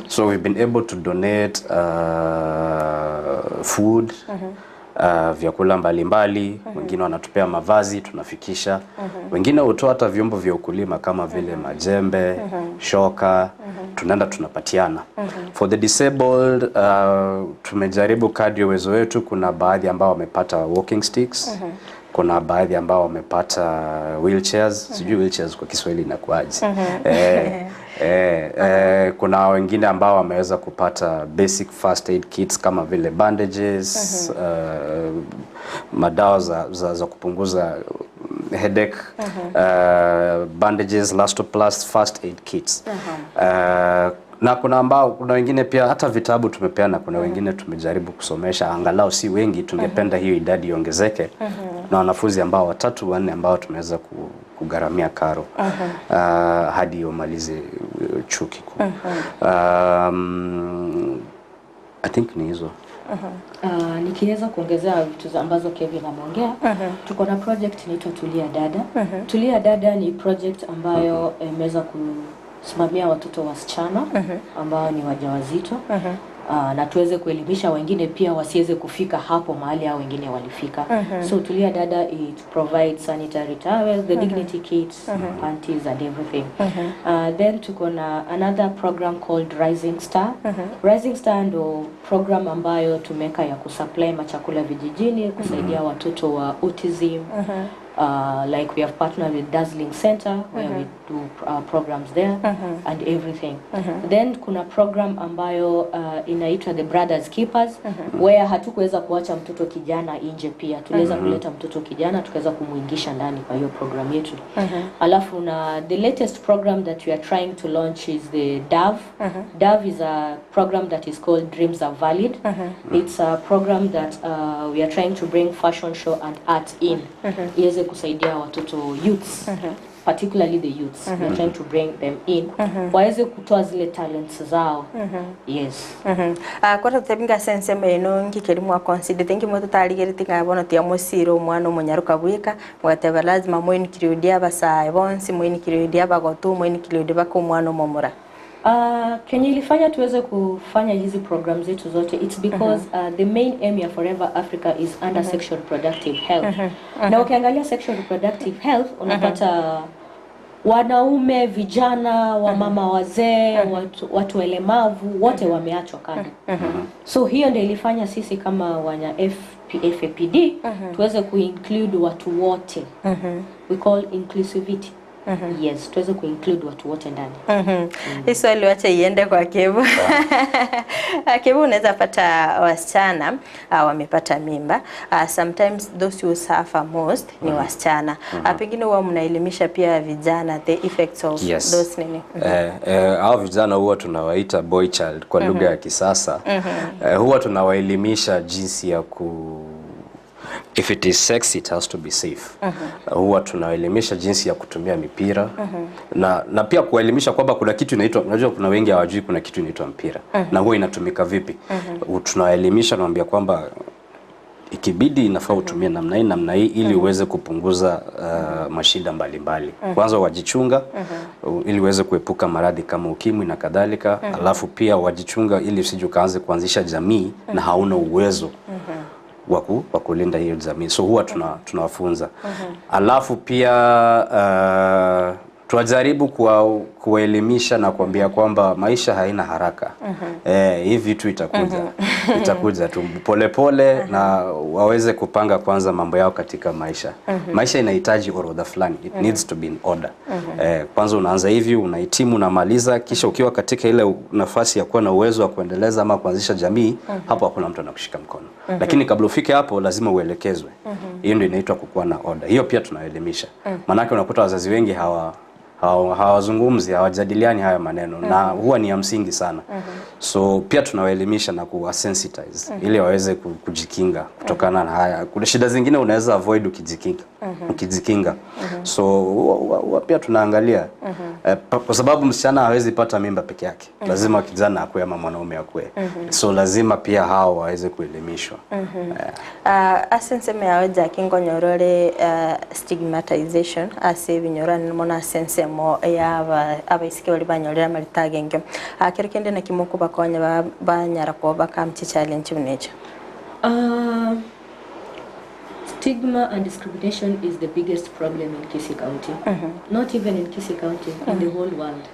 So we've been able to donate food, vyakula mbalimbali, wengine wanatupea mavazi tunafikisha, wengine hutoa hata vyombo vya ukulima kama vile majembe, shoka, tunaenda tunapatiana. For the disabled, tumejaribu kadri uwezo wetu. Kuna baadhi ambao wamepata walking sticks, kuna baadhi ambao wamepata wheelchairs, sijui wheelchairs kwa Kiswahili inakuaje. Kuna wengine ambao wameweza kupata basic first aid kits kama vile bandages, madawa za kupunguza headache, bandages, elastoplast, first aid kits. Na kuna wengine pia hata vitabu tumepeana. Kuna wengine tumejaribu kusomesha, angalau si wengi, tungependa hiyo idadi iongezeke. Na wanafunzi ambao 3-4 ambao tumeweza kugaramia karo hadi wamalize chuo kikuu. I think ni hizo. Nikiweza kuongezea vitu ambazo Kevin ameongea, tuko na project inaitwa Tulia Dada. Tulia Dada ni project ambayo imeweza kusimamia watoto wasichana ambao ni wajawazito. Na tuweze kuelimisha wengine pia wasiweze kufika hapo mahali hao wengine walifika. So Tulia Dada, it provides sanitary towels, the dignity kits, panties and everything. Then tuko na another program called Rising Star. Rising Star ndo program ambayo tumeka ya kusupply machakula vijijini, kusaidia watoto wa autism. Like we have partnered with Dazzling Center where we do programs there and everything. Then kuna program ambayo inaitwa The Brothers Keepers, where hatukuweza kuacha mtoto kijana nje pia. Tuliweza kuleta mtoto kijana tukaweza kumuingisha ndani kwa hiyo program yetu. Alafu na the latest program that we are trying to launch is the DAV. DAV is a program that is called Dreams Are Valid. It's a program that we are trying to bring fashion show and art in. Iweze kusaidia watoto youths, particularly the youths. We are trying to bring them in, waweze kutoa zile talents zao. Yes. Kwa tutebinga sense meno ngikelimu consider thinki moto taligeritiga bono tia musiro mwana munyaruka bwika mwateba lazima mweni kiriodia basa bonsi mweni kiriodia bagotu mweni kiriodia bako mwana momora. Kenya ilifanya tuweze kufanya hizi programs zetu zote, it's because the main aim ya Forever Africa is under sexual reproductive health. Na ukiangalia sexual reproductive health unapata wanaume, vijana, wamama wazee, watu walemavu wote wameachwa kando. So hiyo ndio ilifanya sisi kama wana FAPD tuweze kuinclude watu wote. We call inclusivity. Yes, tuweze kuinclude watu wote ndani. Hii swali wacha iende kwa Kevo. Kevo, unaweza pata wasichana wamepata mimba. Sometimes those who suffer most ni wasichana. Pengine huwa mnaelimisha pia vijana the effects of those nini? Hao vijana huwa tunawaita boy child kwa lugha ya kisasa. Huwa tunawaelimisha jinsi ya if it is sex, it has to be safe. Huwa tunaelimisha jinsi ya kutumia mipira. Na pia kuelimisha kwamba kuna kitu inaitwa, unajua kuna wengi hawajui kuna kitu inaitwa mpira. Na huwa inatumika vipi. Tunaelimisha, naambia kwamba ikibidi inafaa utumie namna hii ili uweze kupunguza mashida mbalimbali. Kwanza wajichunga ili uweze kuepuka maradhi kama ukimwi na kadhalika. Alafu pia wajichunga ili usije kaanze kuanzisha jamii na hauna uwezo wa kulinda hiyo jamii. So huwa tunawafunza. Alafu pia tuwajaribu kuwaelimisha na kuambia kwamba maisha haina haraka. Hii vitu itakuja tu polepole na waweze kupanga kwanza mambo yao katika maisha. Maisha inahitaji orodha fulani. It needs to be in order. Kwanza unaanza hivi, unahitimu, unamaliza, kisha ukiwa katika ile nafasi ya kuwa na uwezo wa kuendeleza ama kuanzisha jamii, hapo hakuna mtu anakushika mkono. Lakini kabla ufike hapo lazima uelekezwe. Hiyo ndio inaitwa kukuwa na order. Hiyo pia tunaelimisha. Maana unakuta wazazi wengi hawazungumzi, hawajadiliani haya maneno na huwa ni ya msingi sana. So pia tunawaelimisha na kuwasensitize ili waweze kujikinga kutokana na haya. Kuna shida zingine unaweza avoid ukijikinga. So pia tunaangalia kwa sababu msichana hawezi pata mimba peke yake. Lazima kijana akue ama mwanaume akue. So lazima pia hao waweze kuelimishwa. Asense meaweja kingonyorore stigmatization ase binyorana mona sense mo ya abaisike bali banyorera maritagenge kerekende na kimoko bakonya banyara ko bakamchi challenge unecho. Stigma and discrimination is the biggest problem in Kisii County. Not even in Kisii County, in the whole world.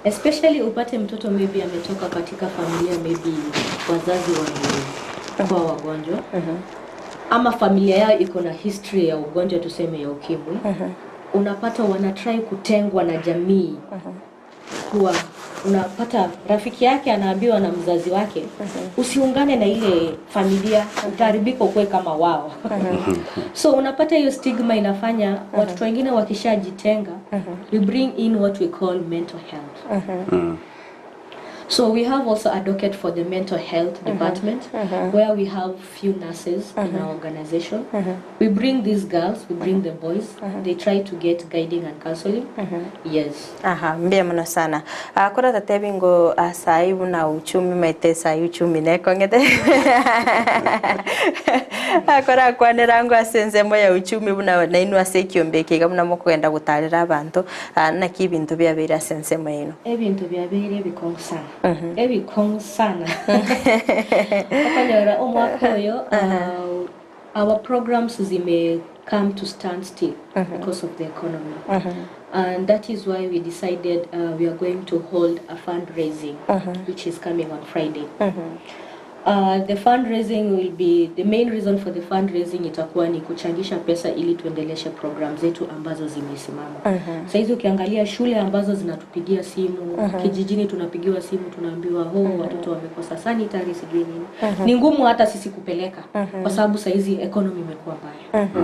Especially upate mtoto maybe ametoka katika familia, maybe wazazi kwa wagonjwa. Ama familia yao iko na history ya ugonjwa tuseme ya ukimwi. Unapata wanatry kutengwa na jamii. Kuwa unapata rafiki yake anaambiwa na mzazi wake usiungane na ile familia, utaribiko kwe kama wao. So unapata hiyo stigma inafanya watu wengine wakishajitenga, we bring in what we call mental health. So we have also a docket for the mental health department where we have few nurses in our organization. We bring these girls, we bring the boys, they try to get guiding and counseling. Yes. Mbia mno sana. Kura tatebingo asaibu na uchumi maitesa uchumi neko ngete. Kura kwanerangu asenze moya uchumi buna nainu asekiyombeke gamuna mukugenda gutarira abantu na kibintu byabira asenze moyino. Ebintu byabire bikonsa. Ebikonsa sana. Akanyora omwaka oyo our programs zime come to stand still because of the economy. And that is why we decided we are going to hold a fundraising which is coming on Friday. The fundraising will be, the main reason for the fundraising itakuwa ni kuchangisha pesa ili tuendeleshe program zetu ambazo zimesimama. Sasa hizo ukiangalia shule ambazo zinatupigia simu, kijijini tunapigiwa simu tunaambiwa watoto wamekosa sanitary sijui nini. Ni ngumu hata sisi kupeleka kwa sababu sasa hizi economy imekuwa mbaya.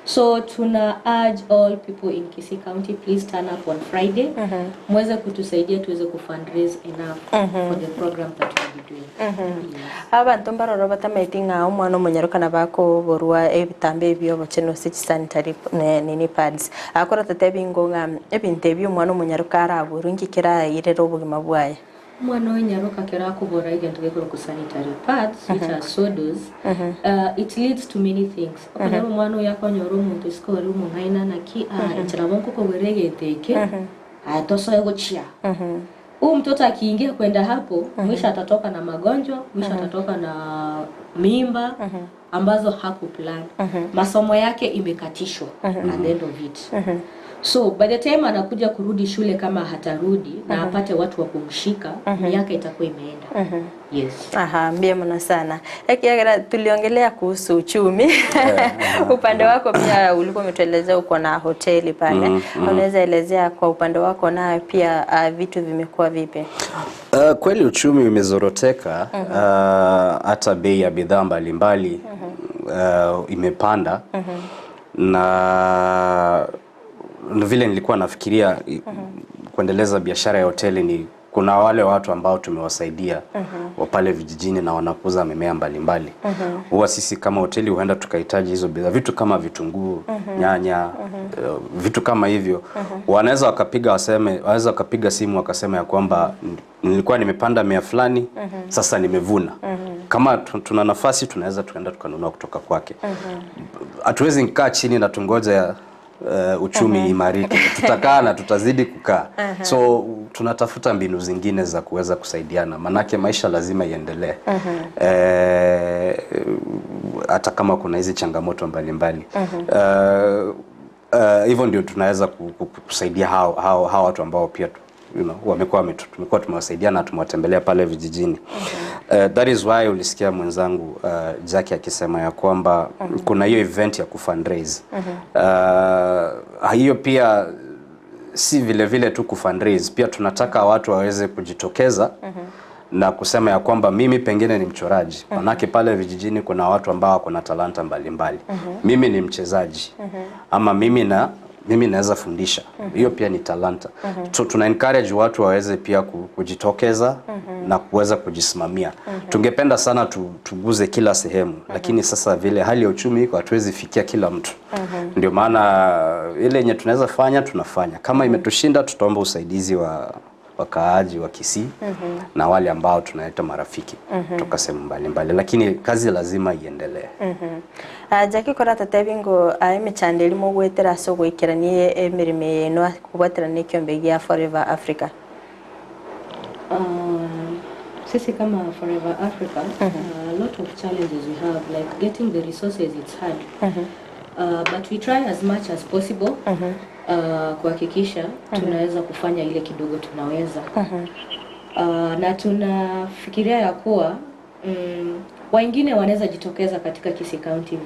So tuna urge all people in Kisii County, please turn up on Friday. Mweze kutusaidia tuweze kufundraise enough for the program that we be doing. Abantu mbaroro batamayitinga umwana umunyarukana bako borwa ebitambe ebyo baceno sanitary nini pads akora tatebingo ebinte ebyo umwana umunyarukara aburungi kira irero bugima bwaye mwana wenyaruka kira kubora igento gekoro ku sanitary pads which are sodos. It leads to many things. Okana mwana yakonyoro umuntu sikori umungaina na ki inchirabonko ko weregenteke atosoye gochia. Mtoto akiingia kwenda hapo, mwisho atatoka na magonjwa, mwisho atatoka na mimba ambazo hakuplan. Masomo yake imekatishwa at the end of it. So by the time anakuja kurudi shule kama hatarudi na apate watu wa kumshika, miaka itakuwa imeenda. Yes. Mbia mno sana. Ekiagara tuliongelea kuhusu uchumi. Upande wako pia ulikuwa umetuelezea uko na hoteli pale. Unaweza elezea kwa upande wako na pia vitu vimekuwa vipi? Kweli uchumi umezoroteka, hata bei ya bidhaa mbalimbali imepanda. Na vile nilikuwa nafikiria kuendeleza biashara ya hoteli ni kuna wale watu ambao tumewasaidia wa pale vijijini na wanakuza mimea mbalimbali. Huwa sisi kama hoteli huenda tukahitaji hizo bidhaa, vitu kama vitunguu, nyanya, vitu kama hivyo. Wanaweza wakapiga simu wakasema ya kwamba nilikuwa nimepanda mimea fulani, sasa nimevuna. Kama tuna nafasi tunaweza tukaenda tukanunua kutoka kwake. Hatuwezi nikaa chini na tungoja uchumi imarike. Tutakaa na tutazidi kukaa. So tunatafuta mbinu zingine za kuweza kusaidiana. Manake maisha lazima iendelee. Hata kama kuna hizi changamoto mbalimbali. hivyo ndio tunaweza kusaidia hao watu ambao pia tumekuwa tumewasaidia na tumewatembelea pale vijijini. That is why ulisikia mwenzangu Jackie akisema ya kwamba kuna hiyo event ya kufundraise. Hiyo pia si vile tu kufundraise, pia tunataka watu waweze kujitokeza na kusema ya kwamba mimi pengine ni mchoraji. Manake pale vijijini kuna watu ambao wako na talanta mbalimbali. Mimi ni mchezaji. Ama mimi naweza fundisha. Hiyo pia ni talanta. So tuna encourage watu waweze pia kujitokeza na kuweza kujisimamia. Tungependa sana tuguze kila sehemu, lakini sasa vile hali ya uchumi iko hatuwezi fikia kila mtu. Ndio maana ile yenye tunaweza fanya tunafanya. Kama imetushinda tutaomba usaidizi wa wakaaji wa Kisii na wale ambao tunaita marafiki kutoka sehemu mbalimbali, lakini kazi lazima iendelee. Jackie kora tatebingo emichandeli mo gwetera so gwikiranie emirime no kubwatira ne kiombe gia Forever Africa. Sisi kama Forever Africa, a lot of challenges we have, like getting the resources, it's hard. But we try as much as possible kuhakikisha tunaweza kufanya ile kidogo tunaweza. Na tunafikiria ya kuwa wengine wanaweza jitokeza katika Kisii County.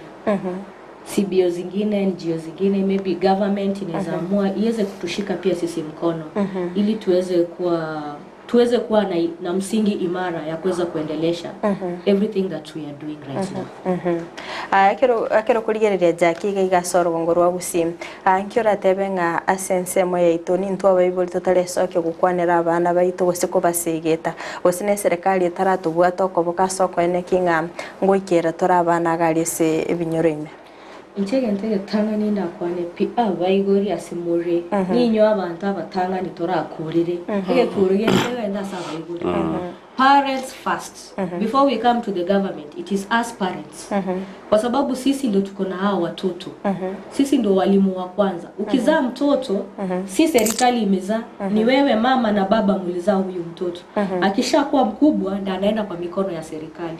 CBO zingine, NGO zingine, maybe government inaweza amua iweze kutushika pia sisi mkono ili tuweze kuwa na msingi imara ya kuweza kuendelesha everything that we are doing right now. Akero kurigereria Jackie gaigasoro ngorwa Gusii. Ankira tebenga Ense moya itoni ntwa baibuli totalesoke gukwanira abana baitu gusiko basigeta. Gusine serikali itaratubuwa tokoboka soko ene kinga ngoikera tora abana galise ebinyoreme. Nchege tanga ninda kwane pia baigori asimure ninyo abantu abatanga nitorakurire kurige nda saba baigori. Parents first before we come to the government, it is us parents. Kwa sababu sisi ndio tuko na hao watoto. Sisi ndio walimu wa kwanza. Ukizaa mtoto si serikali imezaa, ni wewe mama na baba mlizaa huyu mtoto. Akishakuwa mkubwa ndio anaenda kwa mikono ya serikali.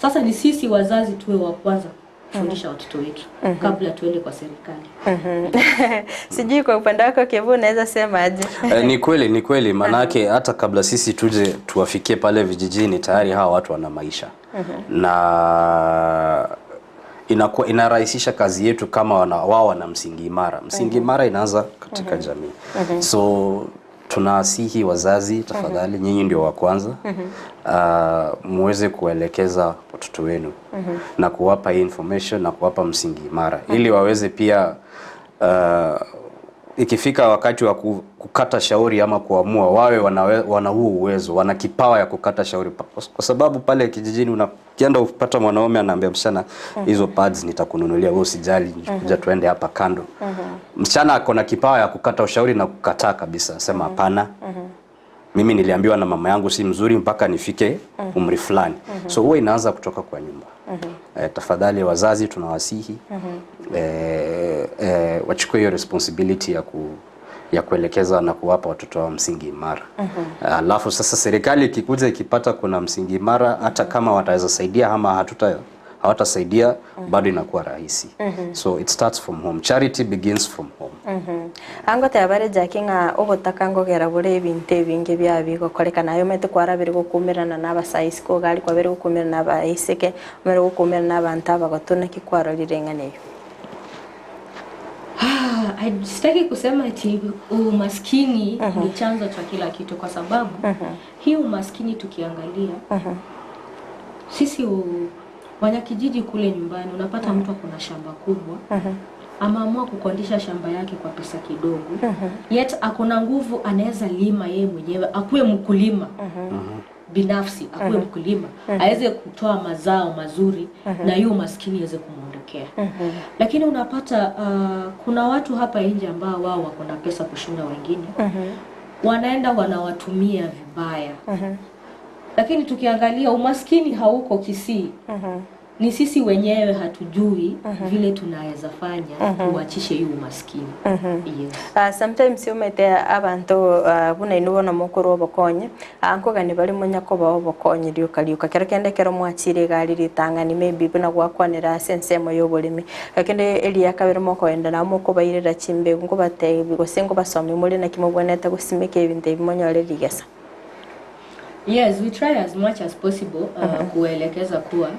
Sasa ni sisi wazazi tuwe wa kwanza fundisha watoto wetu kabla tuende kwa serikali. Sijui kwa upande wako Kerubo unaweza sema aje? Ni kweli manake hata kabla sisi tuje tuwafikie pale vijijini tayari hawa watu wana maisha. Na inarahisisha kazi yetu kama wao wana msingi imara. Msingi imara inaanza katika jamii. So tunasihi wazazi tafadhali nyinyi ndio wa kwanza muweze kuelekeza watoto wenu na kuwapa information na kuwapa msingi imara ili waweze pia ikifika wakati wa kukata shauri ama kuamua wawe wana huo uwezo, wana kipawa ya kukata shauri, kwa sababu pale kijijini unakienda upata mwanaume anaambia msichana hizo pads nitakununulia wewe usijali kuja tuende hapa kando. Msichana akona kipawa ya kukata ushauri na kukataa kabisa, sema hapana. Mimi niliambiwa na mama yangu si mzuri mpaka nifike umri fulani. So huwa inaanza kutoka kwa nyumba. Tafadhali wazazi tunawasihi wachukue hiyo responsibility ya kuelekeza na kuwapa watoto wa msingi imara. Alafu sasa serikali ikikuja ikipata kuna msingi imara, hata kama wataweza saidia ama hawatasaidia bado inakuwa rahisi. So it starts from home. Charity begins from home. Ango tabare Jackie nga obotakango gera bure binte binge bya bigo koleka nayo mete kwara biri gukumirana n'abasayisi ko gali kwa biri gukumirana n'abayiseke biri gukumirana n'abantu abagotona kikwaro lirenganeyo. Sitaki kusema eti umaskini ni chanzo cha kila kitu, kwa sababu hii umaskini tukiangalia sisi wanakijiji kule nyumbani unapata mtu akona shamba kubwa amaamua kukondisha shamba yake kwa pesa kidogo, yet akona nguvu anaweza lima yeye mwenyewe, akuwe mkulima binafsi, akuwe mkulima aweze kutoa mazao mazuri na hiyo maskini iweze kumuondokea. Lakini unapata kuna watu hapa nje ambao wao wako na pesa kushinda wengine, wanaenda wanawatumia vibaya. Lakini tukiangalia umaskini hauko Kisii. ni sisi wenyewe hatujui vile tunaweza fanya kuachishe hiyo umaskini. Yes. Sometimes umete abantu buna inubona mukuru obokonye ankoga ni bali munyako ba obokonye ryukariuka kerekende kero mwachire gari ritangani maybe buna gwakwanira sensemo yobolimi akende eli yakabere moko enda na moko bayirira chimbe ngo bate bigosengo basome muri na kimoboneta gusimeke ibintu bimonyore rigesa. Yes, we try as much as possible kuelekeza kuwa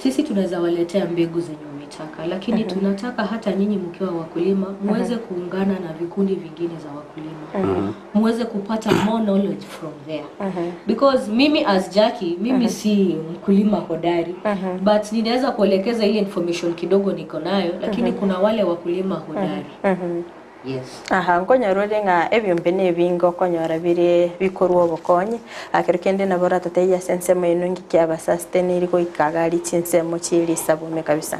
sisi tunaweza waletea mbegu zenye umetaka, lakini tunataka hata nyinyi mkiwa wakulima muweze kuungana na vikundi vingine za wakulima. Muweze kupata more knowledge from there. Because mimi as Jackie, mimi si mkulima hodari, but ninaweza kuelekeza ile information kidogo niko nayo, lakini kuna wale wakulima hodari. Yes. Ngonya rodenga ebyo mbene bingo konyora bire bikorwa bokonye akerukende na bora tateya sense meno ngiki aba sustainable ko ikagari chinsemo chiri sabume kabisa.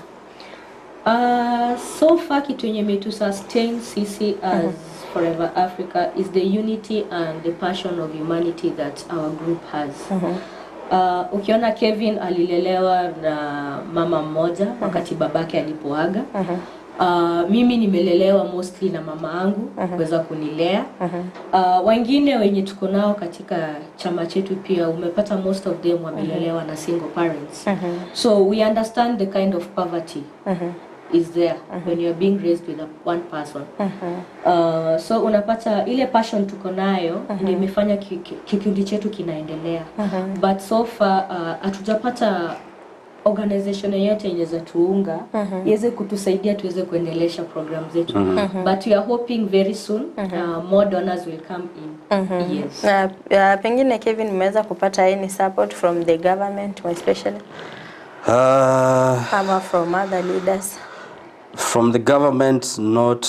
So far kitu yenye metu sustain sisi as Forever Africa is the unity and the passion of humanity that our group has. Ukiona Kevin alilelewa na mama mmoja wakati babake alipoaga. Mimi nimelelewa mostly na mama yangu kuweza kunilea. Wengine wenye tuko nao katika chama chetu pia umepata most of them wamelelewa na single parents. So we understand the kind of poverty is there when you are being raised with one person. So unapata ile passion tuko nayo ndio imefanya kikundi chetu kinaendelea. But so far hatujapata organization yote yenye tuunga iweze kutusaidia tuweze kuendelesha program zetu. But we are hoping very soon more donors will come in. Yes. Pengine Kevin mmeweza kupata any support from the government especially? Ama from other leaders? From the government, not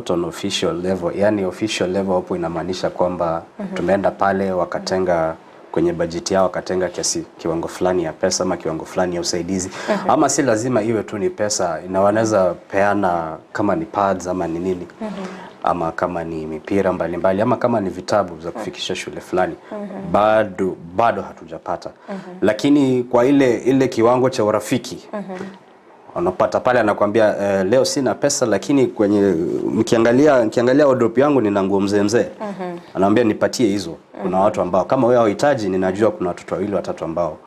on official level. Yani official level hapo inamaanisha kwamba tumeenda pale wakatenga kwenye bajeti yao wakatenga kiwango fulani ya pesa ama kiwango fulani ya usaidizi. Ama si lazima iwe tu ni pesa, inawaneza peana kama ni pads ama ni nini. Ama kama ni mipira mbalimbali ama kama ni vitabu za kufikisha shule fulani. Bado hatujapata. Lakini kwa ile kiwango cha urafiki unapata pale anakuambia leo sina pesa lakini kwenye mkiangalia wardrobe yangu nina nguo mzee. Anaambia nipatie hizo. Kuna watu ambao kama wewe hauhitaji, ninajua kuna watoto wawili watatu ambao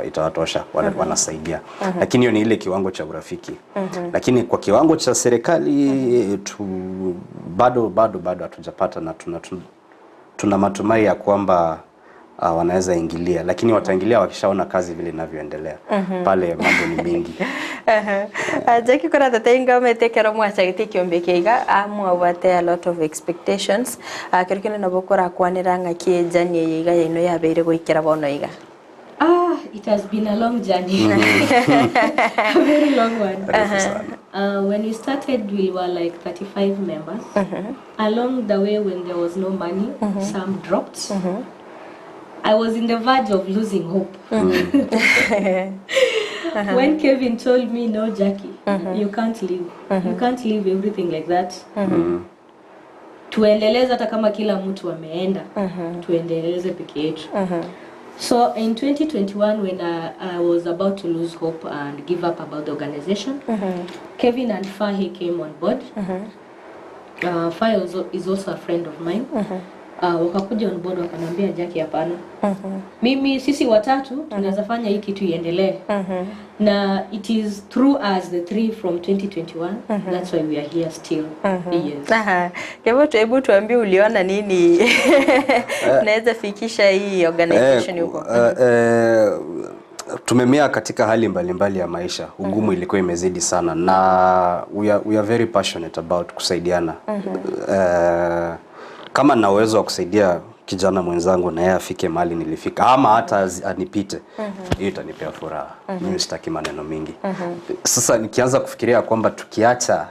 itawatosha wanasaidia. Lakini hiyo ni ile kiwango cha urafiki. Lakini kwa kiwango cha serikali bado hatujapata na tuna matumai ya kwamba wanaweza ingilia, lakini wataingilia wakishaona kazi vile inavyoendelea. Pale mambo ni mingi. Jackie kora tatenga umetekero mwachagite kiombekeiga amwabate a lot of expectations kirikene nabokora kwaniranga kiejani yiga yino yabeire goikera bono iga. It has been a long journey. A very long one. When we started, we were like 35 members. Along the way, when there was no money, some dropped. I was in the verge of losing hope. When Kevin told me, no, Jackie, you can't leave. You can't leave everything like that. Tuendeleze hata kama kila mtu ameenda. Tuendeleze peke yetu. So in 2021, when I was about to lose hope and give up about the organization, Kevin and Fahi came on board. Fahi is also a friend of mine. Wakakuja on board wakanambia Jackie hapana. Sisi watatu tunaweza fanya hii kitu iendelee. Na it is through us the three from 2021 that's why we are here still. Yes. Hebu tuambie uliona nini naweza fikisha hii organization huko? Tumemea katika hali mbalimbali ya maisha. Ugumu ilikuwa imezidi sana na we are very passionate about kusaidiana. Kama na uwezo wa kusaidia kijana mwenzangu na yeye afike mahali nilifika ama hata anipite, hiyo itanipea furaha. Mimi sitaki maneno mingi. Sasa nikianza kufikiria kwamba tukiacha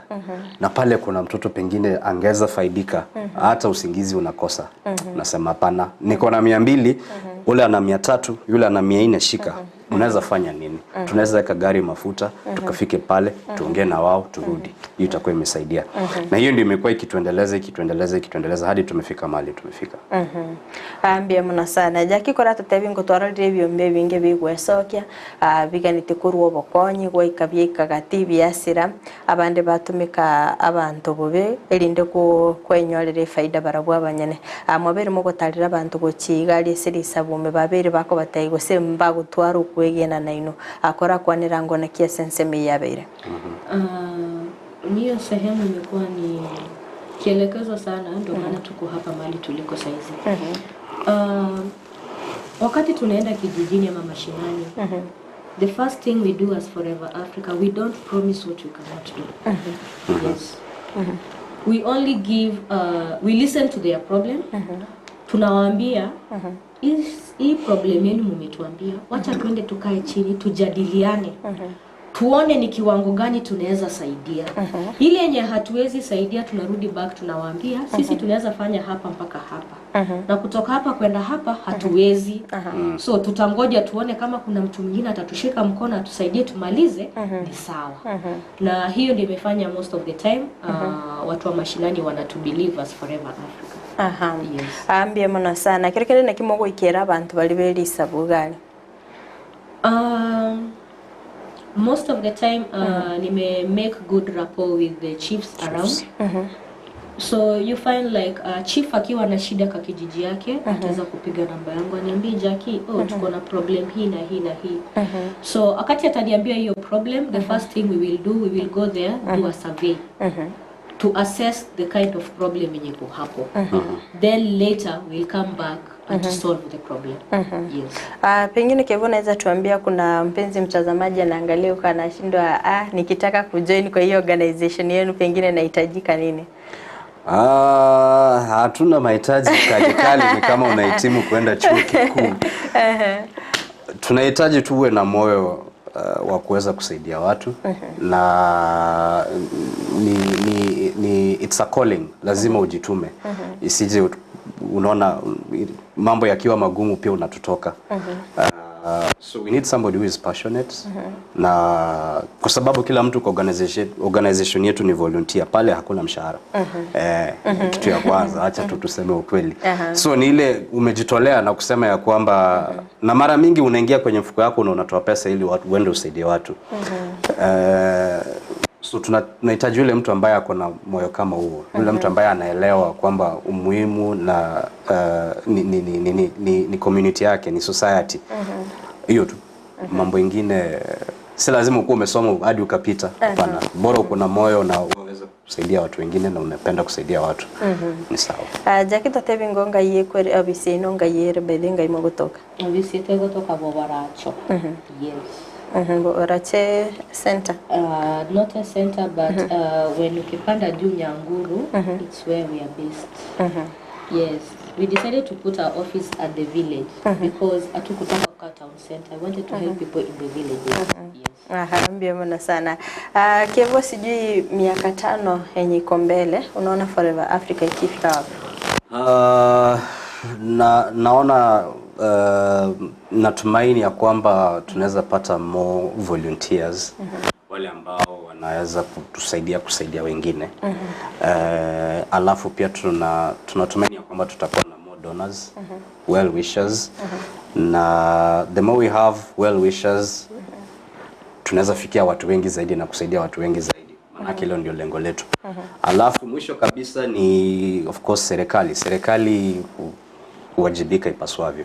na pale kuna mtoto pengine angeza faidika, hata usingizi unakosa. Nasema hapana, niko na 200, ule ana 300, yule ana 400 shika. unaweza fanya nini? Tunaweza weka gari mafuta, tukafike pale, tuongee na wao, turudi. Hiyo itakuwa imesaidia. Na hiyo ndio imekuwa ikituendeleza hadi tumefika mahali tumefika. Ambia muna sana jaki kora tutebi ngotwara review mbe binge bigwesokia biganite kurwo bokonyi gwa ikabye ikagati byasira abande batumika abantu bobe erinde ko kwenyorere faida barabwa abanyane amabere mo gotarira abantu gochiga risiri sabume babere bako batayigo semba gutwara ukwegena naino akora kwanira ngo na kia sense miyabere. Niyo sehemu imekuwa ni kielekezo sana, ndio maana tuko hapa mahali tuliko saizi. Wakati tunaenda kijijini ama mashinani, the first thing we do as Forever Africa, we don't promise what we cannot do. Yes. We only give, we listen to their problem. Tunawaambia, hii problem yenu mumetuambia, wacha tuende tukae chini, tujadiliane. Tuone ni kiwango gani tunaweza saidia. Ile yenye hatuwezi saidia tunarudi back tunawaambia sisi tunaweza fanya hapa mpaka hapa. Na kutoka hapa kwenda hapa hatuwezi. So tutangoja tuone kama kuna mtu mwingine atatushika mkono atusaidie tumalize, ni sawa. Na hiyo ndio imefanya most of the time watu wa mashinani wanatu believe as Forever Africa. Yes. Ambia mona sana kirekere na kimogo ikera abantu bali belisa bugali. Most of the time, nime make good rapport with the chiefs around. So you find like chief akiwa na shida kwa kijiji yake, ataweza kupiga namba yangu aniambie Jackie, tuko na problem hii na hii na hii. So wakati ataniambia hiyo problem, the first thing we will do, we will go there, do a survey. To assess the kind of problem yenye iko hapo. Then later we'll come back and solve the problem. Yes. Pengine Kevo naweza tuambia kuna mpenzi mtazamaji anaangalia uko anashindwa nikitaka kujoin kwa hiyo organization yenu pengine nahitajika nini? Hatuna mahitaji kali ni kama unahitimu kwenda chuo kikuu. Tunahitaji tuwe na moyo wa kuweza kusaidia watu na it's a calling, lazima ujitume. Isije unaona mambo yakiwa magumu pia unatutoka. So we need somebody who is passionate na kwa sababu kila mtu kwa organization yetu ni volunteer, pale hakuna mshahara. Kitu ya kwanza acha tu tuseme ukweli. So ni ile umejitolea na kusema ya kwamba na mara mingi unaingia kwenye mfuko yako na unatoa pesa ili watu uende usaidie watu. So tunahitaji yule mtu ambaye ako na moyo kama huo, yule mtu ambaye anaelewa kwamba umuhimu na ni community yake, ni society. Hiyo tu. Mambo mengine si lazima ukuwe umesoma hadi ukapita. Hapana. Bora uko na moyo na unaweza kusaidia watu wengine na unapenda kusaidia watu. Ni sawa. Jackie totebi ngonga ye kwere abisi nonga yere bedenga imogotoka. Abisi tegotoka bobaracho. Yes. Bobarache center. Not a center, but when ukipanda juu Nyanguru, it's where we are based. Yes. We decided to put our office at the village because atukutaka kwa town center. I wanted to help people in the villages. Yes. Mbia mwana sana. Kevo sijui miaka 5 yenye iko mbele, unaona Forever Africa ikifika wapi? Naona natumaini ya kwamba tunaweza pata more volunteers. Wale ambao wanaweza kusaidia wengine. Alafu pia tunatumaini ya kwamba tutakuwa na more donors, well wishers. Na the more we have well wishers, tunaweza fikia watu wengi zaidi na kusaidia watu wengi zaidi. Maana hilo ndio lengo letu. Alafu mwisho kabisa ni of course serikali kuwajibika ipaswavyo.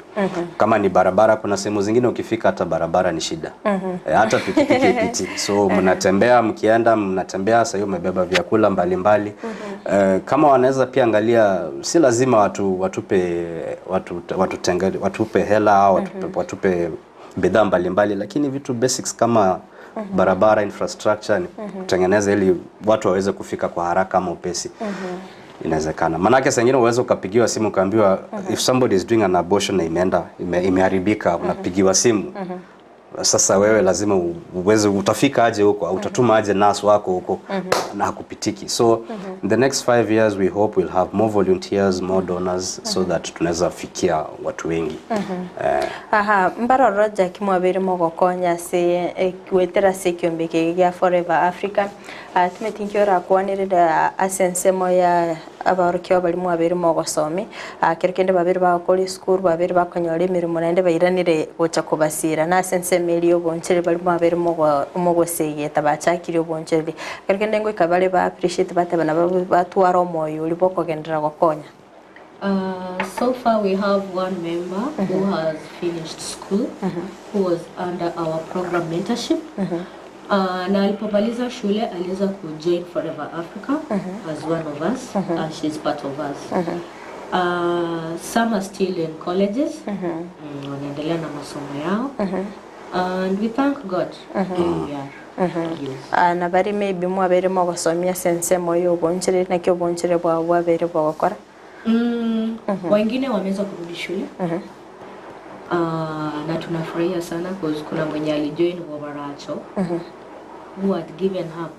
Kama ni barabara, kuna sehemu zingine ukifika hata barabara ni shida. Hata pikipiki piti. So mnatembea sasa hiyo umebeba vyakula mbalimbali. Kama wanaweza pia angalia, si lazima watupe hela au watupe bidhaa mbalimbali, lakini vitu basics kama barabara, infrastructure, kutengeneza ili watu waweze kufika kwa haraka ama upesi. Inawezekana. Manake sengine uwezo ukapigiwa simu kaambiwa if somebody is doing an abortion na imeharibika, unapigiwa simu. Sasa wewe lazima uweze utafika aje huko, au utatuma aje nurse wako huko na hakupitiki. So in the next 5 years we hope we'll have more volunteers, more donors so that tunaweza fikia watu wengi. Aha, mbaro roja kimwabiri mogokonya se kwetera se kyombeke ya Forever Africa. Tumetinkiora kwanirira asense moya abarukyo bali mwabiri mogosomi. Kirikende babiri bakoli school babiri bakonyore mirimo nende bairanire gocha kubasira na asense meli oboncheri bali mwabiri mogoseye tabachakiri oboncheri. Kirikende ngo ikabale ba appreciate batabana batwara moyo ulipo kogendera gokonya. So far we have one member who has finished school, who was under our program mentorship. Na alipomaliza shule aliweza kujoin Forever Africa as one of us, and she's part of us. Some are still in colleges, wanaendelea na masomo yao, and we thank God. Na bari maybe mwabere mogosomia sense moyo bonchire na kyo bonchire bwa wabere bwakora. Wengine wameweza kurudi shule. Na tunafurahia sana because kuna mwenye alijoin Wabaracho who had given up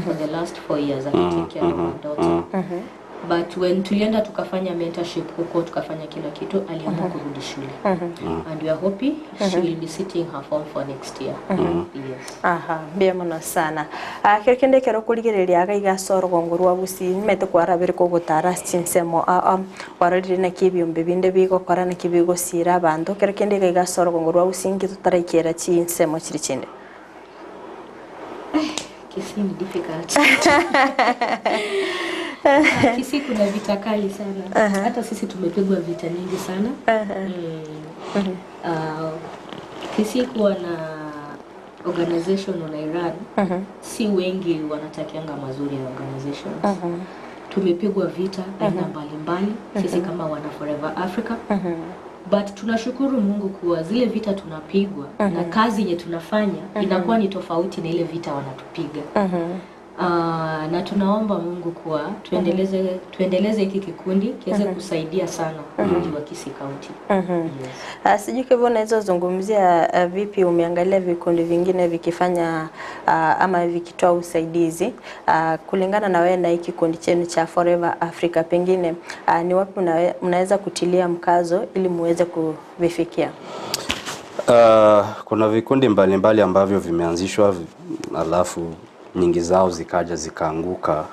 for the last 4 years take care of her daughter. But when tulienda tukafanya mentorship huko tukafanya kila kitu, aliamua kurudi shule. And we are hoping she will be sitting her form for next year. Yes. Aha, bia muno sana. Kirikende kero kuligereria gaiga soro gongorwa Gusii mete kwarabire ko gutara chinsemo warorire na kibyumbe binde bigo kora na kibigo sira bando kirikende gaiga soro gongorwa Gusii ngitutarakera chinsemo kiri chinde. Kisii ni difficult. Kisii kuna vita kali sana. Hata sisi tumepigwa vita nyingi sana. Kisii kuwa na organization na Iran, si wengi wanatakianga mazuri ya organizations. Tumepigwa vita aina mbalimbali sisi kama wana Forever Africa. But tunashukuru Mungu kuwa zile vita tunapigwa na kazi yenye tunafanya inakuwa ni tofauti na ile vita wanatupiga. Na tunaomba Mungu kuwa tuendeleze hiki kikundi kiweze kusaidia sana mji wa Kisii County. Sijui kama unaweza zungumzia vipi umeangalia vikundi vingine vikifanya ama vikitoa usaidizi kulingana na wewe na hiki kikundi chenu cha Forever Africa, pengine ni wapi unaweza kutilia mkazo ili muweze kuvifikia? Kuna vikundi mbalimbali ambavyo vimeanzishwa alafu nyingi zao zikaja zikaanguka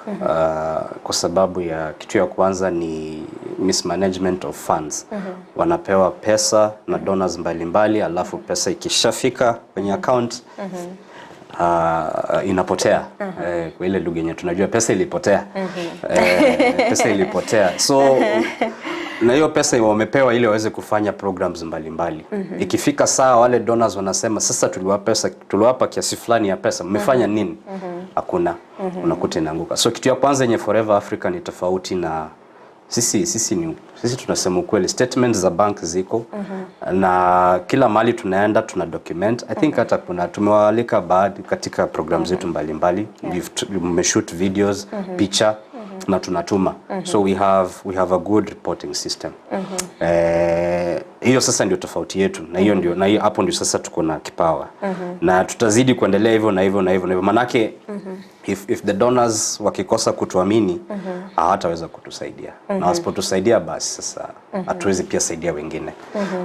kwa sababu ya kitu ya kwanza ni mismanagement of funds. Wanapewa pesa na donors mbalimbali alafu pesa ikishafika kwenye account inapotea. Kwa ile lugha yenyewe tunajua pesa ilipotea. Pesa ilipotea. So na hiyo pesa wamepewa ili waweze kufanya programs mbalimbali. Ikifika saa wale donors wanasema sasa tuliwapa kiasi fulani ya pesa, mmefanya nini? Hakuna. Unakuta inaanguka. So kitu ya kwanza yenye Forever Africa ni tofauti na sisi tunasema ukweli, statements za bank ziko na kila mahali tunaenda tuna document. I think hata kuna tumewalika baadhi katika programs zetu mbalimbali. We shoot videos, picha na tunatuma. So we have a good reporting system. Hiyo sasa ndio tofauti yetu, na hiyo ndio, na hiyo hapo ndio sasa tuko na kipawa. Na tutazidi kuendelea hivyo na hivyo na hivyo na hivyo, manake if the donors wakikosa kutuamini hawataweza kutusaidia. Na wasipotusaidia basi sasa hatuwezi pia saidia wengine.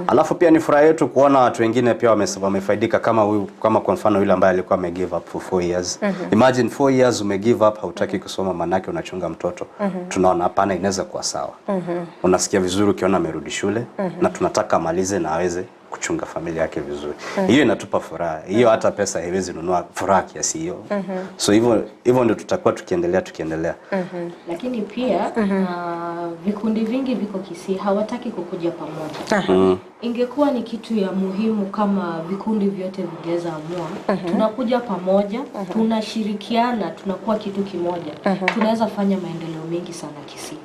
Alafu pia ni furaha yetu kuona watu wengine pia wamefaidika kama kwa mfano yule ambaye alikuwa give up for 4 years. Imagine 4 years give up, hautaki kusoma, manake unachunga mtoto. Tunaona hapana, inaweza kuwa sawa. Unasikia vizuri ukiona amerudi shule na tunataka amalize na aweze kuchunga familia yake vizuri. Hiyo inatupa furaha. Hiyo hata pesa haiwezi nunua furaha kiasi hiyo. So hivyo ndio tutakuwa tukiendelea. Lakini pia vikundi vingi viko Kisii hawataki kukuja pamoja. Ingekuwa ni kitu ya muhimu kama vikundi vyote vingeweza amua tunakuja pamoja, tunashirikiana, tunakuwa kitu kimoja. Tunaweza fanya maendeleo mengi sana Kisii.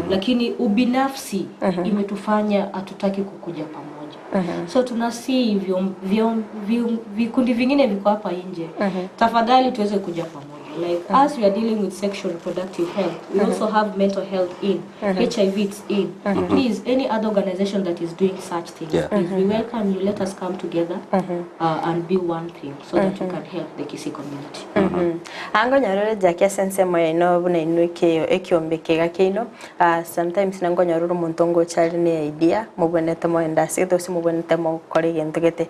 Lakini ubinafsi imetufanya hatutaki kukuja pamoja. So tunasi vikundi vingine viko hapa nje. Tafadhali tuweze kuja pamoja. Like as we are dealing with sexual reproductive health, we also have mental health in, HIV it's in. Please, any other organization that is doing such things, please, we welcome you. Let us come together and be one thing so that we can help the Kisii community. Ango nyorore jakia sense moya ino buna inu ekiombe kega kino. Sometimes nango nyororo montongo chali ni idea mubonete mo endasi dosi mubonete mo kore gentogete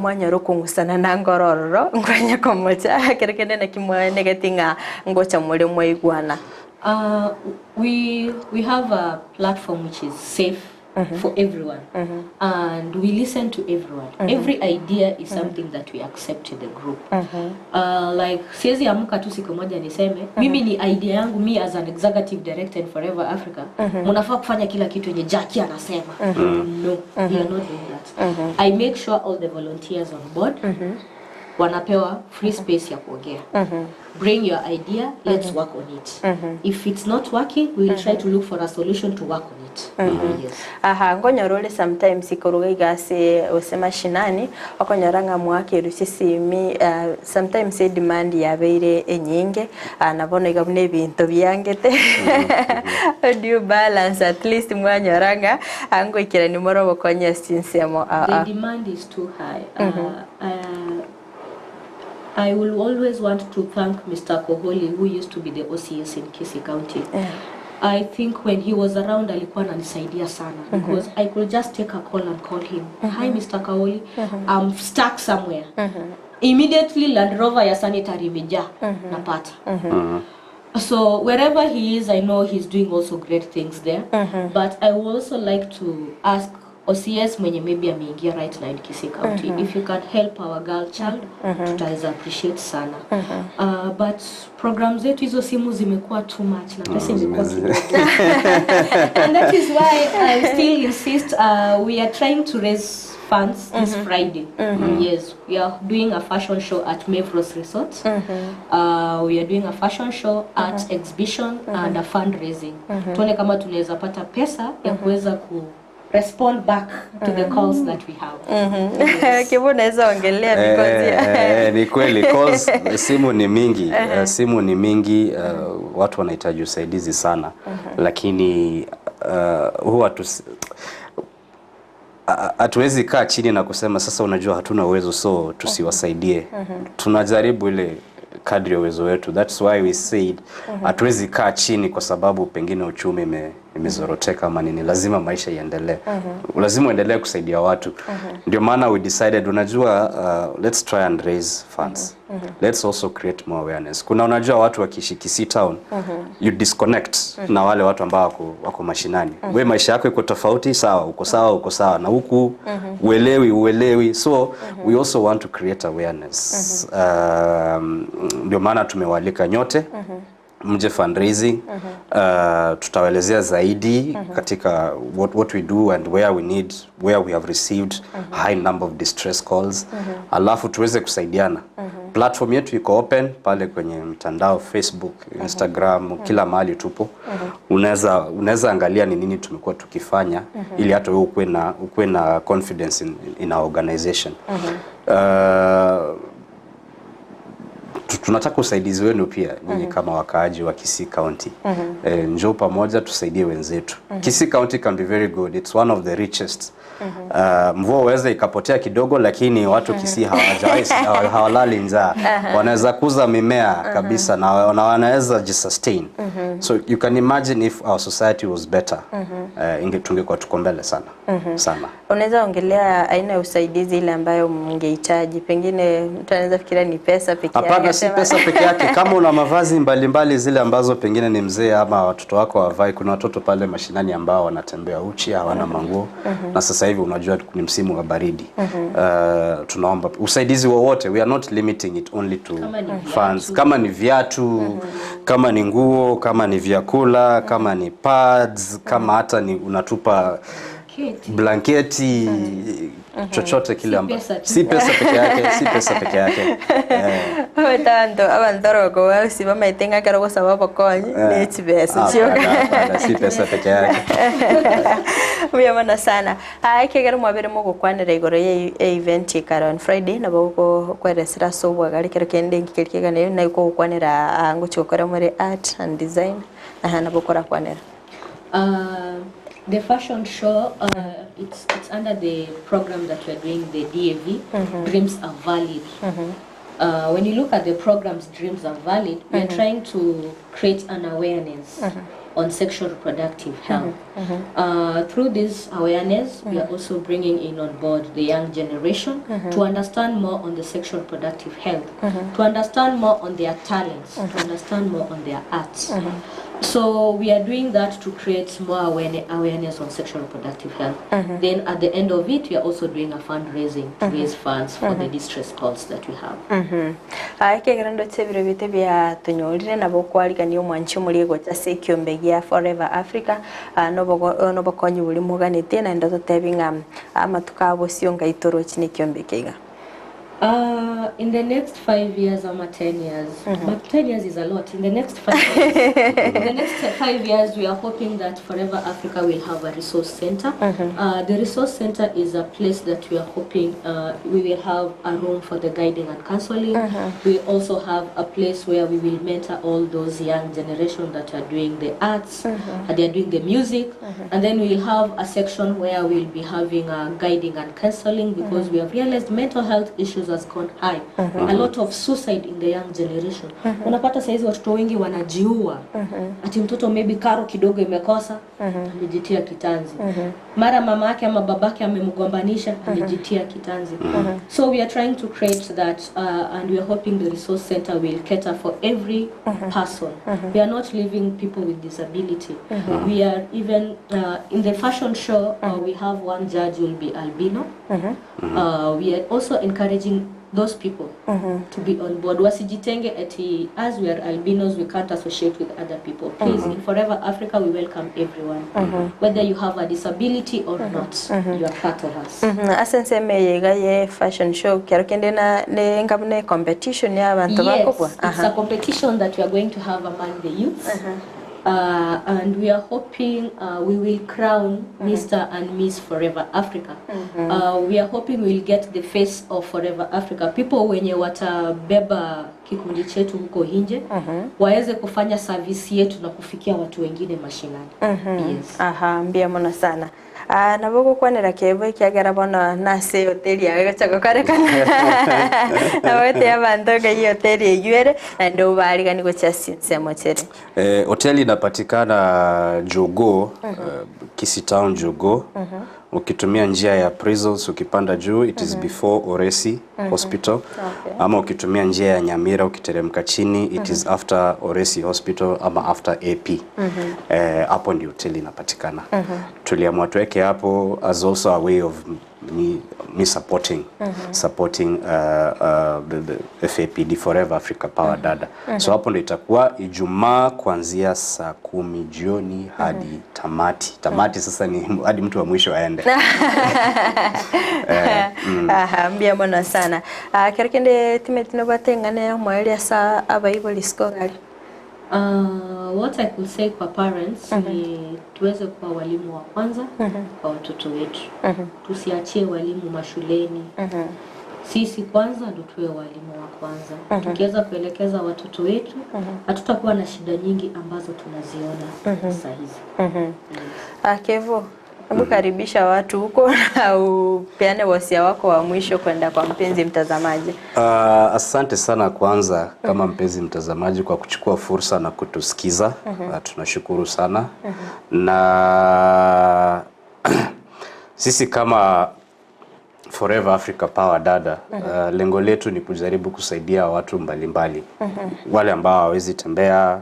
mwanyoro kungusana nangororo ngwanya komocha kerekene na kimwe negatinga ngocha muri mwe igwana. We have a platform which is safe for everyone, and we listen to everyone. Every idea is something that we accept in the group. Like siezi amuka tu siku moja niseme mimi ni idea yangu, me as an executive director in Forever Africa munafaa kufanya kila kitu yenye Jackie anasema. No, we are not doing that. I make sure all the volunteers on board wanapewa free space ya kuongea. Bring your idea, let's work on it. If it's not working, we will try to look for a solution to work on it. Yes. Ngonyorole sometimes ikoruga igase osema shinani okonyoranga mwake rusisimi sometimes demand yabeire enyinge nabona igabune ibintu byangete. How do you balance at least mwanyoranga ango ikira ni morobo konya sinsemo? The demand is too high. I will always want to thank Mr. Koholi, who used to be the OCS in Kisii County. I think when he was around, alikuwa ananisaidia sana because I could just take a call and call him. Hi, Mr. Koholi, I'm stuck somewhere. Immediately, Land Rover ya sanitary imejaa napata. So wherever he is, I know he's doing also great things there. But I would also like to ask OCS mwenye maybe ameingia right now in Kisii County, if you can help our girl child, tutaweza appreciate sana. But programs zetu hizo simu zimekuwa too much na pesa imekuwa kidogo. And that is why I still insist we are trying to raise funds this Friday. Yes, we are doing a fashion show at Mevros Resort. We are doing a fashion show at exhibition and a fundraising. Tuone kama tunaweza pata pesa ya kuweza ku respond back to the calls that we have. Kibu naweza ongelea because ni kweli calls simu ni mingi, simu ni mingi, watu wanahitaji usaidizi sana, lakini huwa hatuwezi kaa chini na kusema sasa unajua hatuna uwezo so tusiwasaidie. Tunajaribu ile kadri ya uwezo wetu. That's why we said hatuwezi kaa chini kwa sababu pengine uchumi imezoroteka ama nini, lazima maisha iendelee. Lazima uendelee kusaidia watu. Ndio maana we decided unajua let's try and raise funds. Let's also create more awareness. Kuna unajua watu wakiishi Kisii town, you disconnect na wale watu ambao wako mashinani. Wewe maisha yako iko tofauti, sawa, uko sawa na huku uelewi. So we also want to create awareness. Ndio maana tumewalika nyote mje fundraising. Tutawaelezea zaidi katika what we do and where we have received high number of distress calls. Alafu tuweze kusaidiana. Platform yetu iko open pale kwenye mtandao, Facebook, Instagram, kila mahali tupo. Unaweza angalia ni nini tumekuwa tukifanya ili hata wewe ukue na confidence in our organization. Tunataka usaidizi wenu pia nyinyi kama wakaaji wa Kisii County. Njoo pamoja tusaidie wenzetu. Kisii County can be very good. It's one of the richest. Mvua waweza ikapotea kidogo lakini watu Kisii hawalali njaa. Wanaweza kuza mimea kabisa na wanaweza jisustain. So you can imagine if our society was better. Tungekuwa tuko mbele sana. Sana. Unaweza ongelea aina ya usaidizi ile ambayo mngehitaji? Pengine mtu anaweza fikiria ni pesa peke yake. Hapana, si pesa peke yake. Kama una mavazi mbalimbali zile ambazo pengine ni mzee ama watoto wako wavai, kuna watoto pale mashinani ambao wanatembea uchi, hawana manguo. Na sasa hivi unajua ni msimu wa baridi. Tunaomba usaidizi wowote. We are not limiting it only to funds. Kama ni viatu, kama ni nguo, kama ni vyakula, kama ni pads, kama hata ni unatupa blanketi, chochote kile si pesa peke yake, si pesa peke yake. Abantorogo wasi bamaitenga kero sababu konyi ni pesa si pesa peke yake. Muyamana sana. Kegero mwabere mugo kwanira igoro ye event ikaron Friday nabo kweresera so bwagari kero kende ngikirikega nayo nayiko kwanira ngochokora muri art and design nabo kora kwanira. The fashion show, it's under the program that we are doing, the DAV, Dreams Are Valid. When you look at the program's Dreams Are Valid, we are trying to create an awareness on sexual reproductive health. Through this awareness, we are also bringing in on board the young generation to understand more on the sexual reproductive health, to understand more on their talents, to understand more on their arts. So we are doing that to create more awareness on sexual reproductive health. Then at the end of it, we are also doing a fundraising to raise funds for the distress calls that we have. Kegerando tsebire bite bya tunyolire nabo kwaligani omwanchi muri gocha sekyombegi Forever Africa no bokonyi buli muganite na ndo tebinga amatuka bosio ngaitoro chine kyombekega. In the next 5 years or 10 years, but 10 years is a lot. In the next 5 years, in the next 5 years, we are hoping that Forever Africa will have a resource center. The resource center is a place that we are hoping we will have a room for the guiding and counseling. We also have a place where we will mentor all those young generation that are doing the arts, they are doing the music, and then we will have a section where we'll be having guiding and counseling because we have realized mental health issues has gone high. A lot of suicide in the young generation. Unapata saizi watoto wengi wanajiua. Ati mtoto maybe karo kidogo imekosa, amejitia kitanzi. Mara mama yake ama babake amemgombanisha, amejitia kitanzi. So we are trying to create that and we are hoping the resource center will cater for every person. We are not leaving people with disability. We are even in the fashion show we have one judge who will be albino. We are also encouraging those people to be on board. Wasijitenge eti as we are albinos we can't associate with other people. Please, in Forever Africa we welcome everyone. Whether you have a disability or not, you are part of us. Asense meyega ye fashion show kero kende na ne ngamne competition ya abantu bakobwa. It's a competition that we are going to have among the youth. And we are hoping we will crown Mr. and Miss Forever Africa. We are hoping we will get the face of Forever Africa. People wenye watabeba kikundi chetu huko nje, waweze kufanya service yetu na kufikia watu wengine mashinani. Yes. Mbia mona sana. Naboko kwanira kebo kiagara bona nase hoteli ya chako karekana. Nawote abandoga hiyo hoteli yeyere na ndo bali gani gocha sinsemo chere. Hoteli inapatikana Jogo, Kisii Town Jogo. Ukitumia njia ya Prisons ukipanda juu it is before Oresi Hospital. Ama ukitumia njia ya Nyamira ukiteremka chini it is after Oresi Hospital ama after AP. Hapo ndio hoteli inapatikana. Tuliamua tuweke hapo as also a way of me supporting the FAPD Forever Africa Power Dada. So hapo ndio itakuwa Ijumaa kuanzia saa 10 jioni hadi tamati. Tamati sasa ni hadi mtu wa mwisho aende. Mbia mona sana. Kerekende timetino batengane mwali asa abayibo skogari. What I could say kwa parents ni tuweze kuwa walimu wa kwanza kwa watoto wetu. Tusiachie walimu mashuleni. Sisi kwanza ndio tuwe walimu wa kwanza. Tukiweza kuelekeza watoto wetu, hatutakuwa na shida nyingi ambazo tunaziona sasa hizi. Kevo, karibisha watu huko na upeane wasia wako wa mwisho kwenda kwa mpenzi mtazamaji. Asante sana kwanza kama mpenzi mtazamaji kwa kuchukua fursa na kutusikiza. Tunashukuru sana. Na sisi kama Forever Africa Power Dada, lengo letu ni kujaribu kusaidia watu mbalimbali. Wale ambao hawezi tembea,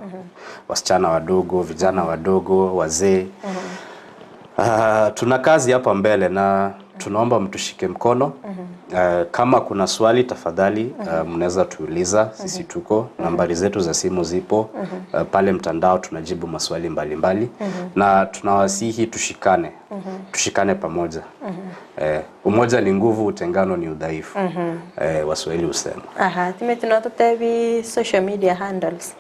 wasichana wadogo, vijana wadogo, wazee. Tuna kazi hapa mbele na tunaomba mtushike mkono. Kama kuna swali tafadhali mnaweza tuuliza, sisi tuko, nambari zetu za simu zipo pale mtandao, tunajibu maswali mbalimbali na tunawasihi tushikane. Tushikane pamoja. Umoja ni nguvu, utengano ni udhaifu. Waswahili husema. Tumetunototevi social media handles.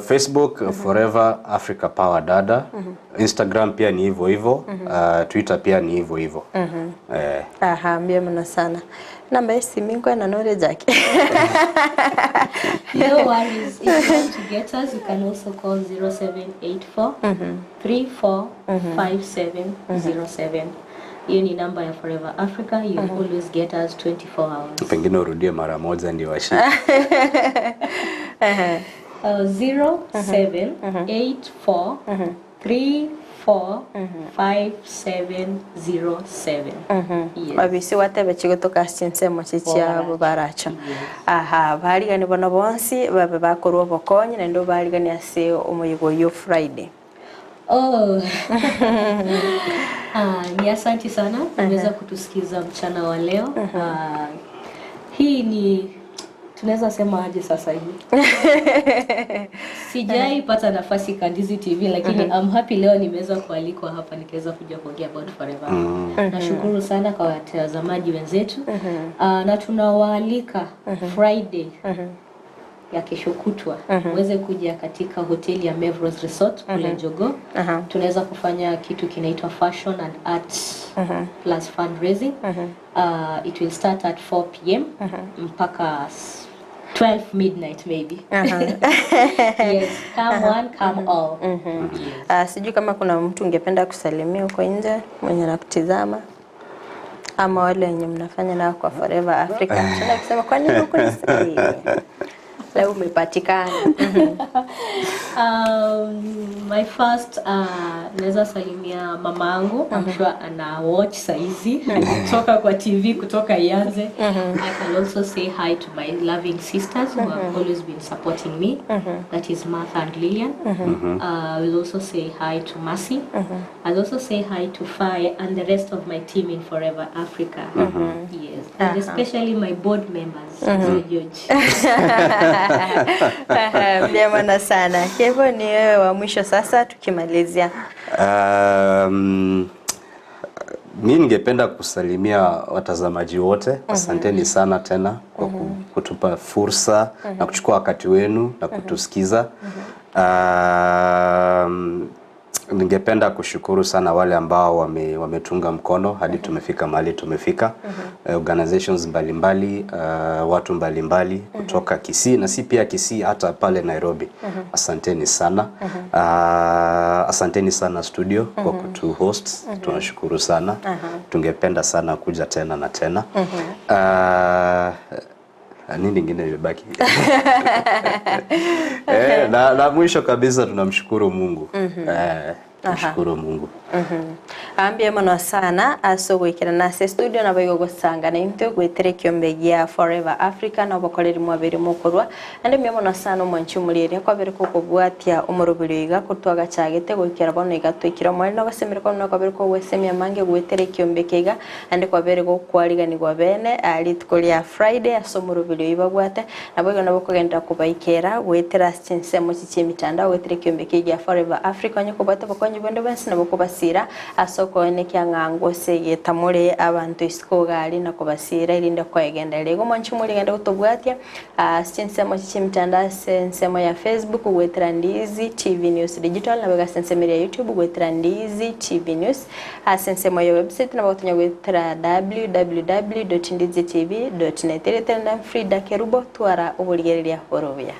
Facebook Forever Africa Power Dada. Instagram pia ni hivyo hivyo. Twitter pia ni hivyo hivyo. Mbia mna sana. Namba simu kwa na nore jake. No worries. If you want to get us, you can also call 0784 345707. Hiyo ni namba ya Forever Africa. You always get us 24 hours. Pengine urudie mara moja ndio washi. 0784 345707. Babisi watebe chigotoka sinsemo chichabo baracha. Barigani bono bonsi babe bakorwa bokonye na ndo barigani ase umuyigo yo Friday. Ni asante sana umeweza kutusikiza mchana wa leo. Hii ni tunaweza sema aje sasa hivi. Sijai pata nafasi Ndizi TV lakini I'm happy leo nimeweza kualikwa hapa nikaweza kuja kuongea about Forever. Nashukuru sana kwa watazamaji wenzetu. Na tunawaalika Friday ya kesho kutwa uweze kuja katika hoteli ya Melrose Resort kule Jogo. Tunaweza kufanya kitu kinaitwa fashion and arts plus fundraising. It will start at 4 p.m. mpaka 12 midnight maybe. Yes, come one, come all. Sijui kama kuna mtu ungependa kusalimia huko nje mwenye nakutizama ama wale wenye mnafanya nao kwa Forever Africa. Tunataka kusema kwa nini huko ni leo umepatikana. My first naweza salimia mamangu. I'm sure ana watch saizi kutoka kwa TV kutoka Ense. I can also say hi to my loving sisters who have always been supporting me. That is Martha and Lillian. I will also say hi to Mercy. I'll also say hi to Fire and the rest of my team in Forever Africa. Yes, and especially my board members. George. Biamana sana. Hivyo ni wewe wa mwisho sasa tukimalizia. Mimi ningependa kusalimia watazamaji wote. Asanteni sana tena kwa kutupa fursa na kuchukua wakati wenu na kutusikiza. Ningependa kushukuru sana wale ambao wametunga mkono hadi tumefika mahali tumefika. Organizations mbalimbali, watu mbalimbali kutoka Kisii na si pia Kisii hata pale Nairobi. Asanteni sana. Asanteni sana studio kwa kutu host. Tunashukuru sana. Tungependa sana kuja tena na tena. Nini nyingine imebaki? Na mwisho kabisa tunamshukuru Mungu. Tunashukuru Mungu. Ambia mano sana asogwikira nase studio na bayigo gusanga na into gweterekyo mbegia Forever Africa na bakoreri mwabere mukorwa ande myamono sana mwanchi mulire kwa bere ko kubwatia umurubiriga kutwaga cyagete gwikira bono igatwikira mwari no basemere ko no kabere ko wesemya mange gweterekyo mbekega ande kwa bere go kwariganirwa bene ali tukolia Friday asomurubiri ibagwate naboga nabo kugenda kubaikera gwetera sinsemo cy'imitanda gweterekyo mbekega Forever Africa nyoko bata bakonye bende bensi nabo kubasira asoko ene kyangango segeta muri abantu isiko gali nakobasira irinde kwegenda lego mwanchi muri genda gutobwatia sinsemo cy'imitanda sensemo ya Facebook gwetera Ndizi TV News Digital nabega sensemo ya YouTube gwetera Ndizi TV News sensemo ya website nabagotonya gwetera www.ndizitv.net Fridah Kerubo twara uburigereria Horobia.